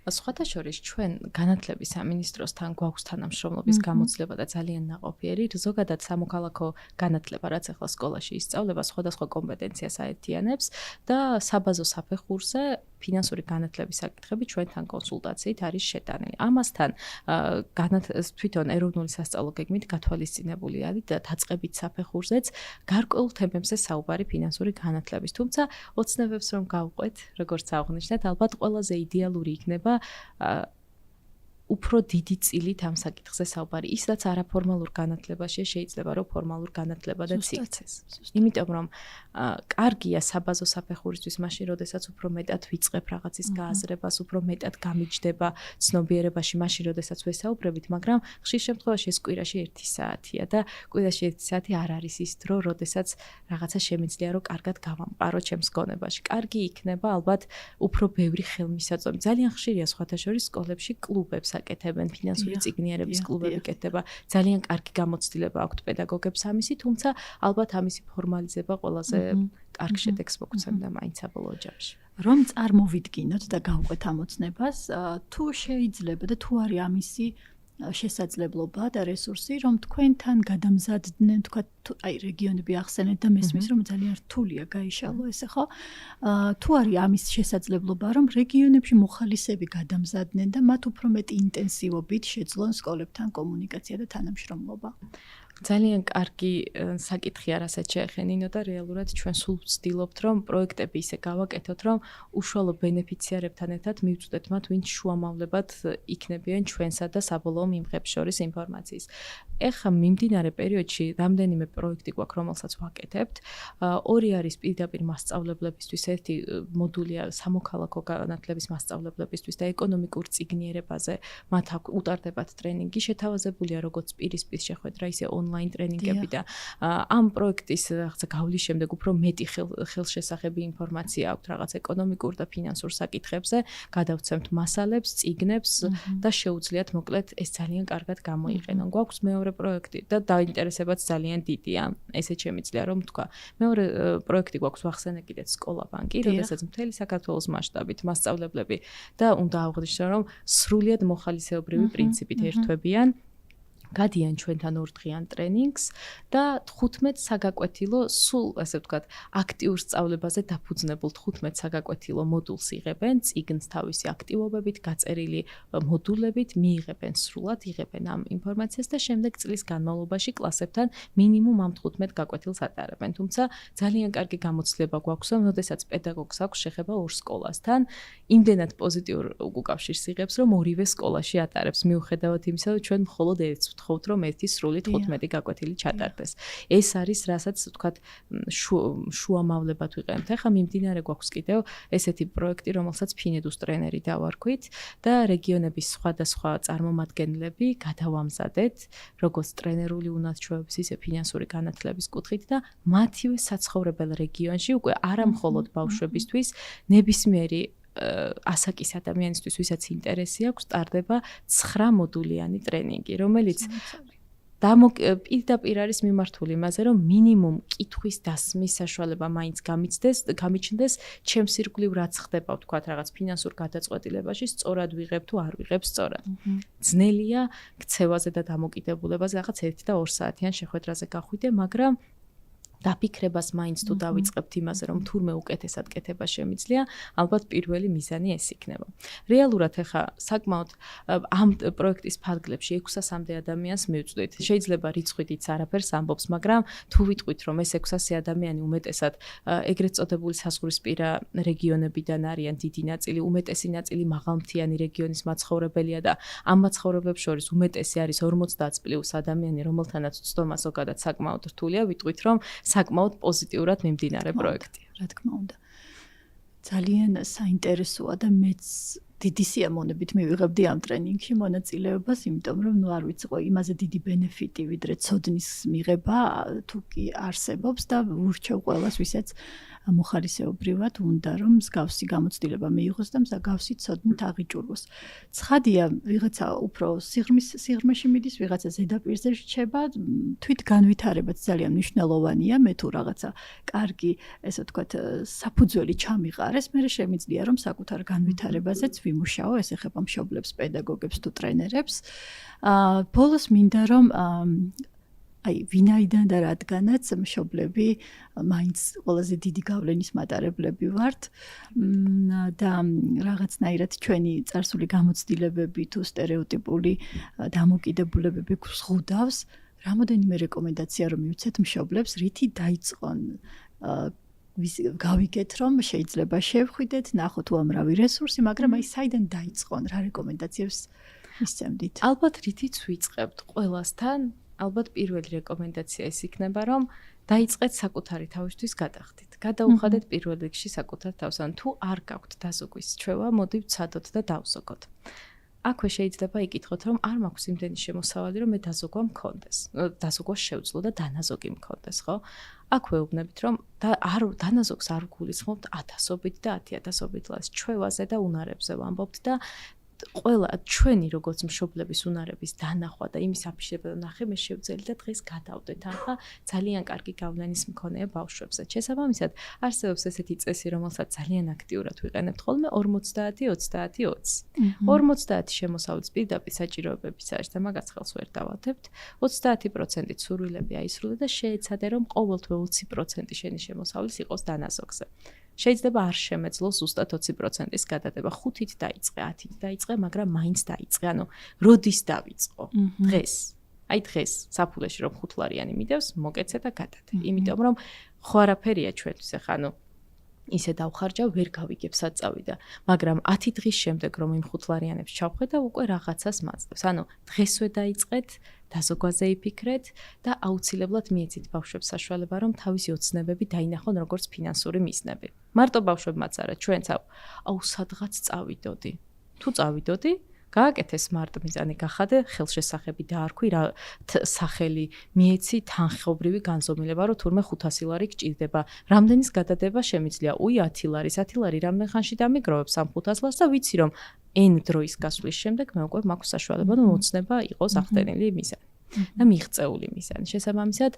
სხვათა შორის ჩვენ განათლების სამინისტროსთან გვაქვს თანამშრომლობის გამოცდილება და ძალიან ნაყოფიერი, ზოგადად სამოქალაქო განათლება, რაც ახლა სკოლაში ისწავლება, სხვადასხვა კომპეტენციას აერთიანებს და საბაზო საფეხურზე ფინანსური განათლების საკითხები ჩვენთან კონსულტაციით არის შეტანილი. ამასთან თვითონ ეროვნული სასწავლო გეგმით გათვალისწინებული არის და დაწყებით საფეხურზეც გარკვეულ თემებზე საუბარი ფინანსური განათლების. თუმცა ოცნებებს რომ გავყვეთ, როგორც აღნიშნეთ, ალბათ ყველაზე იდეალური იქნება უფრო დიდი წილით ამ საკითხზე საუბარი. ის რაც არაფორმალურ განათლებაში შეიძლება რომ ფორმალურ განათლებადაც იქცეს. იმიტომ რომ კარგია საბაზო საფეხურისთვის მაშინ, როდესაც უფრო მეტად ვიწყებ რაღაცის გააზრებას, უფრო მეტად გამიჯდება ცნობიერებაში მაშინ, როდესაც ვესაუბრებით, მაგრამ ხშირ შემთხვევაში ეს კვირაში 1 საათია და კვირაში 1 საათი არ არის ის დრო, როდესაც რაღაცა შემიძლია რომ კარგად გავამყარო ჩემს გონებაში. კარგი იქნება ალბათ უფრო ბევრი ხელმისაწვდომი. ძალიან ხშირია სხვათა შორის სკოლებში კლუბებს აკეთებენ, ფინანსური წიგნიერების კლუბები კეთდება. ძალიან კარგი გამოცდილება აქვთ პედაგოგებს ამისი, თუმცა ალბათ ამისი ფორმალიზება ყველაზე კარგ შედეგს მოგცემდა მაინც საბოლოო ჯამში. რომ წარმოვიდგინოთ და გავყვეთ ამოცნებას, თუ შეიძლება და თუ არის ამისი შესაძლებლობა და რესურსი, რომ თქვენთან გადამზადდნენ, თქვათ, აი რეგიონები ახსენეთ და მესმის, რომ ძალიან რთულია გაიშალო ესე, ხო? თუ არის ამის შესაძლებლობა, რომ რეგიონებში მოხალისეები გადამზადდნენ და მათ უფრო მეტი ინტენსივობით შეძლონ სკოლებთან კომუნიკაცია და თანამშრომლობა. ძალიან კარგი საკითხია, რასაც შეეხენინო და რეალურად ჩვენ სულ ვცდილობთ, რომ პროექტები ისე გავაკეთოთ, რომ უშუალო ბენეფიციარებთან ერთად მივწვდეთ მათ, ვინც შუამავლებად იქნებიან ჩვენსა და საბოლოო მიმღებს შორის ინფორმაციის. ეხლა მიმდინარე პერიოდში რამდენიმე პროექტი გვაქვს, რომელსაც ვაკეთებთ. ორი არის პირდაპირ მასწავლებლებისთვის, ერთი მოდულია სამოქალაქო განათლების მასწავლებლებისთვის და ეკონომიკურ წიგნიერებაზე. მათ უტარდებათ ტრენინგი, შეთავაზებულია როგორც პირისპირ შეხვედრა, ისე ონლაინ ტრენინგები და ამ პროექტის რაღაცა გავლის შემდეგ უფრო მეტი ხელშესახები ინფორმაცია აქვს რაღაც ეკონომიკურ და ფინანსურ საკითხებზე, გადავცემთ მასალებს, წიგნებს და შეუძლიათ მოკლედ ეს ძალიან კარგად გამოიყენონ. გვაქვს მეორე პროექტი და დაინტერესებაც ძალიან დიდია. ესეც შემიძლია რომ ვთქვა. მეორე პროექტი გვაქვს ვახსენე კიდეც სკოლა ბანკი, როდესაც მთელი საქართველოს მასშტაბით მასწავლებლები და უნდა აღვნიშნო რომ სრულიად მოხალისეობრივი პრინციპით ერთვებიან. გადიან ჩვენთან 2 დღიან ტრენინგს და 15 საგაკვეთილო სულ ასე ვთქვათ აქტიურ სწავლებაზე დაფუძნებულ 15 საგაკვეთილო მოდულს იღებენ, წიგნს თავისი აქტივობებით, გაწერილი მოდულებით, მიიღებენ სრულად, იღებენ ამ ინფორმაციას და შემდეგ წლის განმავლობაში კლასებთან მინიმუმ ამ 15 გაკვეთილს ატარებენ. თუმცა ძალიან კარგი გამოცდილება გვაქვს, რომ შესაძაც პედაგოგს აქვს შეხება 2 სკოლასთან, იმდენად პოზიტიურ უკავშირს იღებს, რომ ორივე სკოლაში ატარებს, მიუხედავად იმისა, რომ ჩვენ მხოლოდ ერთს ვთხოვთ, რომ ერთი სრული 15 გაკვეთილი ჩატარდეს. ეს არის, რასაც ვთქვათ, შუამავლებად ვიყენებთ. ახლა მიმდინარე გვაქვს კიდევ ესეთი პროექტი, რომელსაც ფინედუს ტრენერი დავარქვით და რეგიონების სხვადასხვა წარმომადგენლები გადავამზადეთ, როგორც ტრენერული უნარჩვევების, ისე ფინანსური განათლების კუთხით და მათივე საცხოვრებელ რეგიონში უკვე არა მხოლოდ ბავშვებისთვის, ნებისმიერი ასაკის ადამიანისთვის, ვისაც ინტერესი აქვს, ტარდება 9 მოდულიანი ტრენინგი, რომელიც პირდაპირ არის მიმართული იმაზე, რომ მინიმუმ კითხვის დასმის საშუალება მაინც გამიჩნდეს, ჩემს ირგვლივ რაც ხდება, ვთქვათ, რაღაც ფინანსურ გადაწყვეტილებაში, სწორად ვიღებ თუ არ ვიღებ სწორად. ძნელია ქცევაზე და დამოკიდებულებაზე რაღაც 1 და 2 საათიან შეხვედრაზე გახვიდე, მაგრამ დაფიქრებას მაინც თუ დავიწყებთ იმაზე, რომ თურმე უკეთესად კეთება შემიძლია, ალბათ პირველი მიზანი ეს იქნება. რეალურად ახლა საკმაოდ ამ პროექტის ფარგლებში 600-მდე ადამიანს მივწვდით. შეიძლება რიცხვით არაფერს ამბობს, მაგრამ თუ ვიტყვით, რომ ეს 600 ადამიანი უმეტესად ეგრეთ წოდებული საზღვრისპირა რეგიონებიდან არიან, დიდი ნაწილი, უმეტესი ნაწილი მაღალმთიანი რეგიონის მაცხოვრებელია და ამ მაცხოვრებლებს შორის უმეტესი არის 50+ ადამიანი, რომელთანაც ცდომა ზოგადად საკმაოდ რთულია, ვიტყვით, რომ საკმაოდ პოზიტიურად მიმდინარე პროექტია. რა თქმა უნდა. ძალიან საინტერესოა და მეც დიდი სიამოვნებით მივიღებდი ამ ტრენინგში მონაწილეობას, იმიტომ რომ არ ვიცი ყო იმაზე დიდი ბენეფიტი ვიდრე ცოდნის მიღება თუ კი არსებობს და ურჩევ ყველას ვისაც მოხარისეობრივად უნდა რომ მსგავსი გამოცდილება მიიღოს და მსგავსი ცოდნით აღიჭურვოს. ცხადია, ვიღაცა უფრო სიღრმეში მიდის, ვიღაცა ზედაპირზე რჩება, თვით განვითარებაც ძალიან მნიშვნელოვანია, მე თუ რაღაცა კარგი, ესე ვთქვათ, საფუძველი ჩამიყარეს, მე შემიძლია რომ საკუთარ განვითარებაზეც ვიმუშაო, ეს ეხება მშობლებს, პედაგოგებს თუ ტრენერებს. ბოლოს მინდა რომ ვინაიდან და რადგანაც მშობლები მაინც ყველაზე დიდი გავლენის მატარებლები ვართ და რაღაცნაირად ჩვენი წარსული გამოცდილებები თუ სტერეოტიპული დამოკიდებულებები გვზღუდავს, რამოდენიმე რეკომენდაცია რომ მივცეთ მშობლებს, რითი დაიწყონ გავიგეთ რომ შეიძლება შევხვიდეთ, ნახოთ უამრავი რესურსი, მაგრამ საიდან დაიწყონ, რა რეკომენდაციებს მისცემდით? ალბათ რითიც ვიწყებთ ყველასთან ალბათ პირველი რეკომენდაცია ეს იქნება, რომ დაიწყეთ საკუთარი თავისთვის გადახდით. გადაუხადეთ პირველ რიგში საკუთარ თავს, ან თუ არ გაქვთ დაზოგვის ჩვევა, მოდი ვცადოთ და დავზოგოთ. აქვე შეიძლება იკითხოთ, რომ არ მაქვს იმდენი შემოსავალი, რომ მე დაზოგვა მქონდეს. დაზოგვა შევძლო და დანაზოგი მქონდეს, ხო? აქვე უბნებით, რომ დანაზოგს არ გულისხმობთ 1000-ობით და 10,000-ობით ლას ჩვევაზე და უნარებზე ვამბობთ და ყველა ჩვენი როგორც მშობლების უნარების დანახვა და იმის აფიშება და ნახე მე შევძელი და დღეს გადავდეთ. ახლა ძალიან კარგი გავლენის მქონეა ბავშვებზე. შესაბამისად, არსებობს ესეთი წესი, რომელსაც ძალიან აქტიურად ვიყენებთ ხოლმე 50-30-20. 50 შემოსავლის პირდაპირ საჭიროებების არის და მაგას ხელს ვერ დავადებთ. 30% სურვილები აისრულე და შეეცადე რომ ყოველთვე 20% შენი შემოსავლის იყოს დანაზოგზე. შეიძლება არ შემეძლოს ზუსტად 20%-ის გადადება, 5-ით დაიწყე, 10-ით დაიწყე, მაგრამ მაინც დაიწყე. ანუ როდის დავიწყო? დღეს. აი დღეს საფულეში რომ 5 ლარიანი მიდევს, მოკეცე და გადადე. იმიტომ რომ ხო არაფერია ჩვენთვის, ახლა ანუ ისე დავხარჯავ, ვერ გავიგებ საწავიდა, მაგრამ 10 დღის შემდეგ რომ იმ 5 ლარიანებს ჩავხედავ, უკვე რაღაცას მაძლევს. ანუ დღესვე დაიწყეთ, დაზოგვაზე იფიქრეთ და აუცილებლად მიეცით ბავშვებს საშუალება, რომ თავისი ოცნებები დაინახონ როგორც ფინანსური მიზნები. მარტო ბავშვებმაც არა, ჩვენც სადღაც წავიდოდი. თუ წავიდოდი, გააკეთე smart მიზანი, გახადე ხელშესახები დაარქვი რა სახელი, მიეცი თანხობრივი განზომილება, რომ თურმე 500 ლარი გჭირდება. რამდენის გადადება შემიძლია? 10 ლარის, 10 ლარი რამდენ ხანში დამიგროვებს ამ 500 ლარს და ვიცი რომ n დროის გასვლის შემდეგ მე უკვე მაქვს საშუალება რომ მოცნება იყოს ახდენილი მიზანი და მიღწეული მიზანი. შესაბამისად,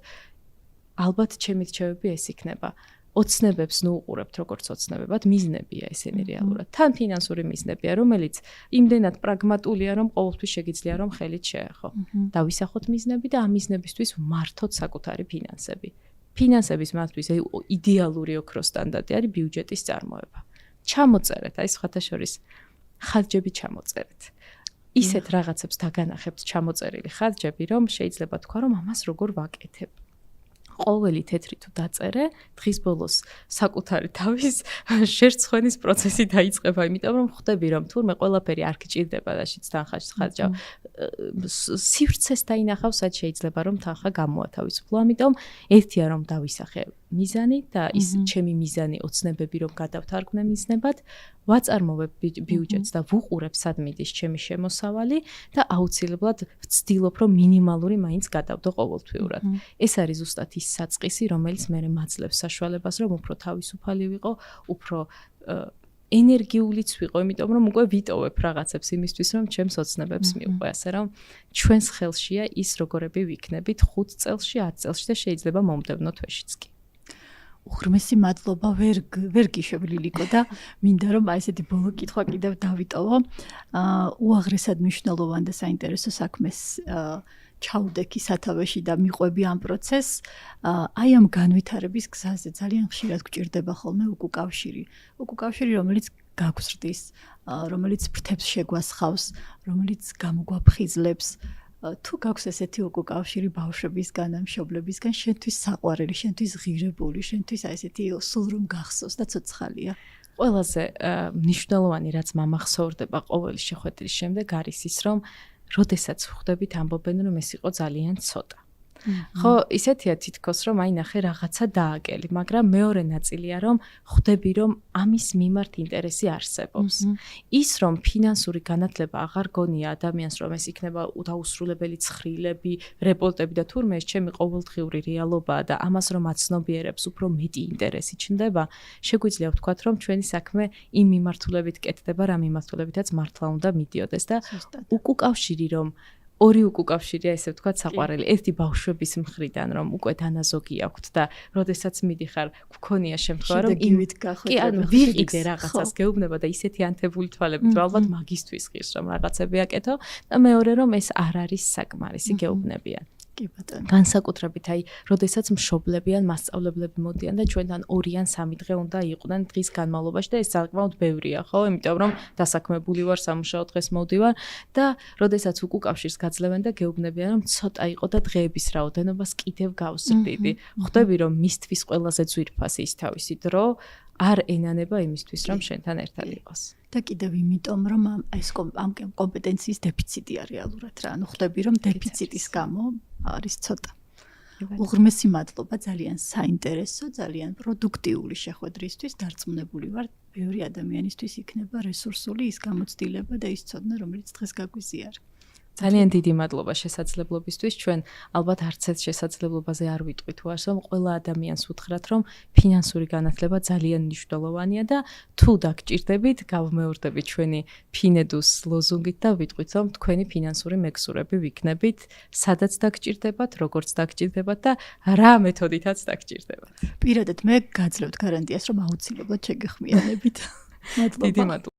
ალბათ ჩემი რჩევები ეს იქნება. ოცნებებს ნუუყურებთ როგორც ოცნებებად, მიზნებია ესენი რეალურად. თან ფინანსური მიზნებია, რომელიც იმდენად პრაგმატულია, რომ ყოველთვის შეგიძლია რომ ხელით შეეხო. დავისახოთ მიზნები და ამ მიზნებისთვის ვმართოთ საკუთარი ფინანსები. ფინანსების მართვის იდეალური ოქროს სტანდარტი არის ბიუჯეტის წარმოება. ჩამოწერეთ, აი სხვათა შორის ხარჯები ჩამოწერეთ. ისეთ რაღაცებს დაგანახებთ ჩამოწერილი ხარჯები, რომ შეიძლება თქვა, რომ ამას როგორ ვაკეთებ. ყოველი თეთრი თუ დაწერე, დღის ბოლოს საკუთარი თავის შერცხვენის პროცესი დაიწყება, იმიტომ რომ ხვდები რომ თურმე ყველაფერი არ გჭირდება და შიც თანხაში ხარჯავ. სივრცეს დაინახავ, სად შეიძლება რომ თანხა გამოათავისუფლო. ამიტომ ერთია რომ დავისახე მიზანი და ის ჩემი მიზანი ოცნებები რომ გადავთარგმნე მიზნებად, ვაწარმოებ ბიუჯეტს და ვუყურებ სად მიდის ჩემი შემოსავალი და აუცილებლად ვცდილობ რომ მინიმალური მაინც გადავდო ყოველთვიურად. ეს არის ზუსტად ის საწყისი, რომელიც მე მაძლევს საშუალებას რომ უფრო თავისუფალი ვიყო, უფრო ენერგიულიც ვიყო, იმიტომ რომ უკვე ვიტოვებ რაღაცებს იმისთვის, რომ ჩემს ოცნებებს მივყვე, ასე რომ ჩვენს ხელშია ის როგორები ვიქნებით 5 წელში, 10 წელში და შეიძლება მომდევნო თვეშიც კი. უღრმესი მადლობა ვერ გიშვებ ლილიკო და მინდა რომ აი ესეთი ბოლო კითხვა კიდევ დავიტოვო. უაღრესად მნიშვნელოვან და საინტერესო საქმეს ჩაუდექი სათავეში და მიყვები ამ პროცესს. აი ამ განვითარების გზაზე ძალიან ხშირად გვჭირდება ხოლმე უკუკავშირი. უკუკავშირი, რომელიც გაგზრდის, რომელიც ფრთებს შეგვასხავს, რომელიც გამოგვაფხიზლებს. თუ გაქვს ესეთი უკუკავშირი ბავშვებისგან, მშობლებისგან, შენთვის საყვარელი, შენთვის ღირებული, შენთვის აი ესეთი სულ რომ გახსოვს და ცოცხალია. ყველაზე მნიშვნელოვანი რაც მომახსოვრდება ყოველი შეხვედრის შემდეგ არის ის, რომ როდესაც ხვდებით ამბობენ, რომ ეს იყო ძალიან ცოტა. ხო, ისეთია თითქოს, რომ აი ნახე რაღაცა დააგელი, მაგრამ მეორე ნაწილია, რომ ხვდები, რომ ამის მიმართ ინტერესი არსებობს. ის, რომ ფინანსური განათლება აღარ გონია ადამიანს, რომ ეს იქნება დაუსრულებელი ცხრილები, რეპორტები და თურმე ეს ჩემი ყოველდღიური რეალობაა და ამას რომ აცნობიერებს, უფრო მეტი ინტერესი ჩნდება, შეგვიძლია ვთქვათ, რომ ჩვენი საქმე იმ მიმართულებით კეთდება, რა მიმართულებითაც მართლა უნდა მიდიოდეს და უკუკავშირი რომ ორი უკუკავშირია, ესე ვთქვათ, საყვარელი. ერთი ბავშვების მხრიდან, რომ უკვე დანაზოგი აქვთ და როდესაც მიდიხარ, გქონია შემთხვევა, რომ კი, ანუ ვიყიდე რაღაცას გეუბნება და ისეთი ანთებული თვალებით, რომ ალბათ მაგისთვის ღირს, რომ რაღაცები აკეთო და მეორე რომ ეს არ არის საკმარისი გეუბნებიან. კი ბატონო. განსაკუთრებით აი, როდესაც მშობლები ან მასწავლებლები მოდიან და ჩვენთან 2 ან 3 დღე უნდა იყვნენ დღის განმავლობაში და ეს საკმაოდ ბევრია, ხო? იმიტომ რომ დასაქმებული ვარ, სამუშაო დღეს მოვდივარ და როდესაც უკუკავშირს გაძლევენ და გეუბნებიან, რომ ცოტა იყო და დღეების რაოდენობას კიდევ გავზრდიდი. ხვდები, რომ მისთვის ყველაზე ძვირფასი ის თავისი დრო არ ენანება იმისთვის, რომ შენთან ერთად იყოს. და კიდევ იმიტომ, რომ ეს ამ კომპეტენციის დეფიციტია რეალურად რა. ანუ ხვდები, რომ დეფიციტის გამო არის ცოტა. უღრმესი მადლობა, ძალიან საინტერესო, ძალიან პროდუქტიული შეხვედრისთვის. დარწმუნებული ვარ, ბევრი ადამიანისთვის იქნება რესურსული ის გამოცდილება და ის ცოდნა, რომელიც დღეს გაგვიზიარა. ძალიან დიდი მადლობა შესაძლებლობისთვის. ჩვენ ალბათ არც ერთ შესაძლებლობაზე არ ვიტყვით თუ არს, რომ ყველა ადამიანს უთხრათ, რომ ფინანსური განათლება ძალიან მნიშვნელოვანია და თუ დაგჭირდებით, გავმეორდებით ჩვენი ფინედუს ლოზუნგით და ვიტყვით, რომ თქვენი ფინანსური მეგზურები ვიქნებით, სადაც დაგჭირდებათ, როგორც დაგჭირდებათ და რა მეთოდითაც დაგჭირდებათ. პირადად მე გაძლევთ გარანტიას, რომ აუცილებლად შეგეხმიანებით. მადლობა. დიდი მადლობა.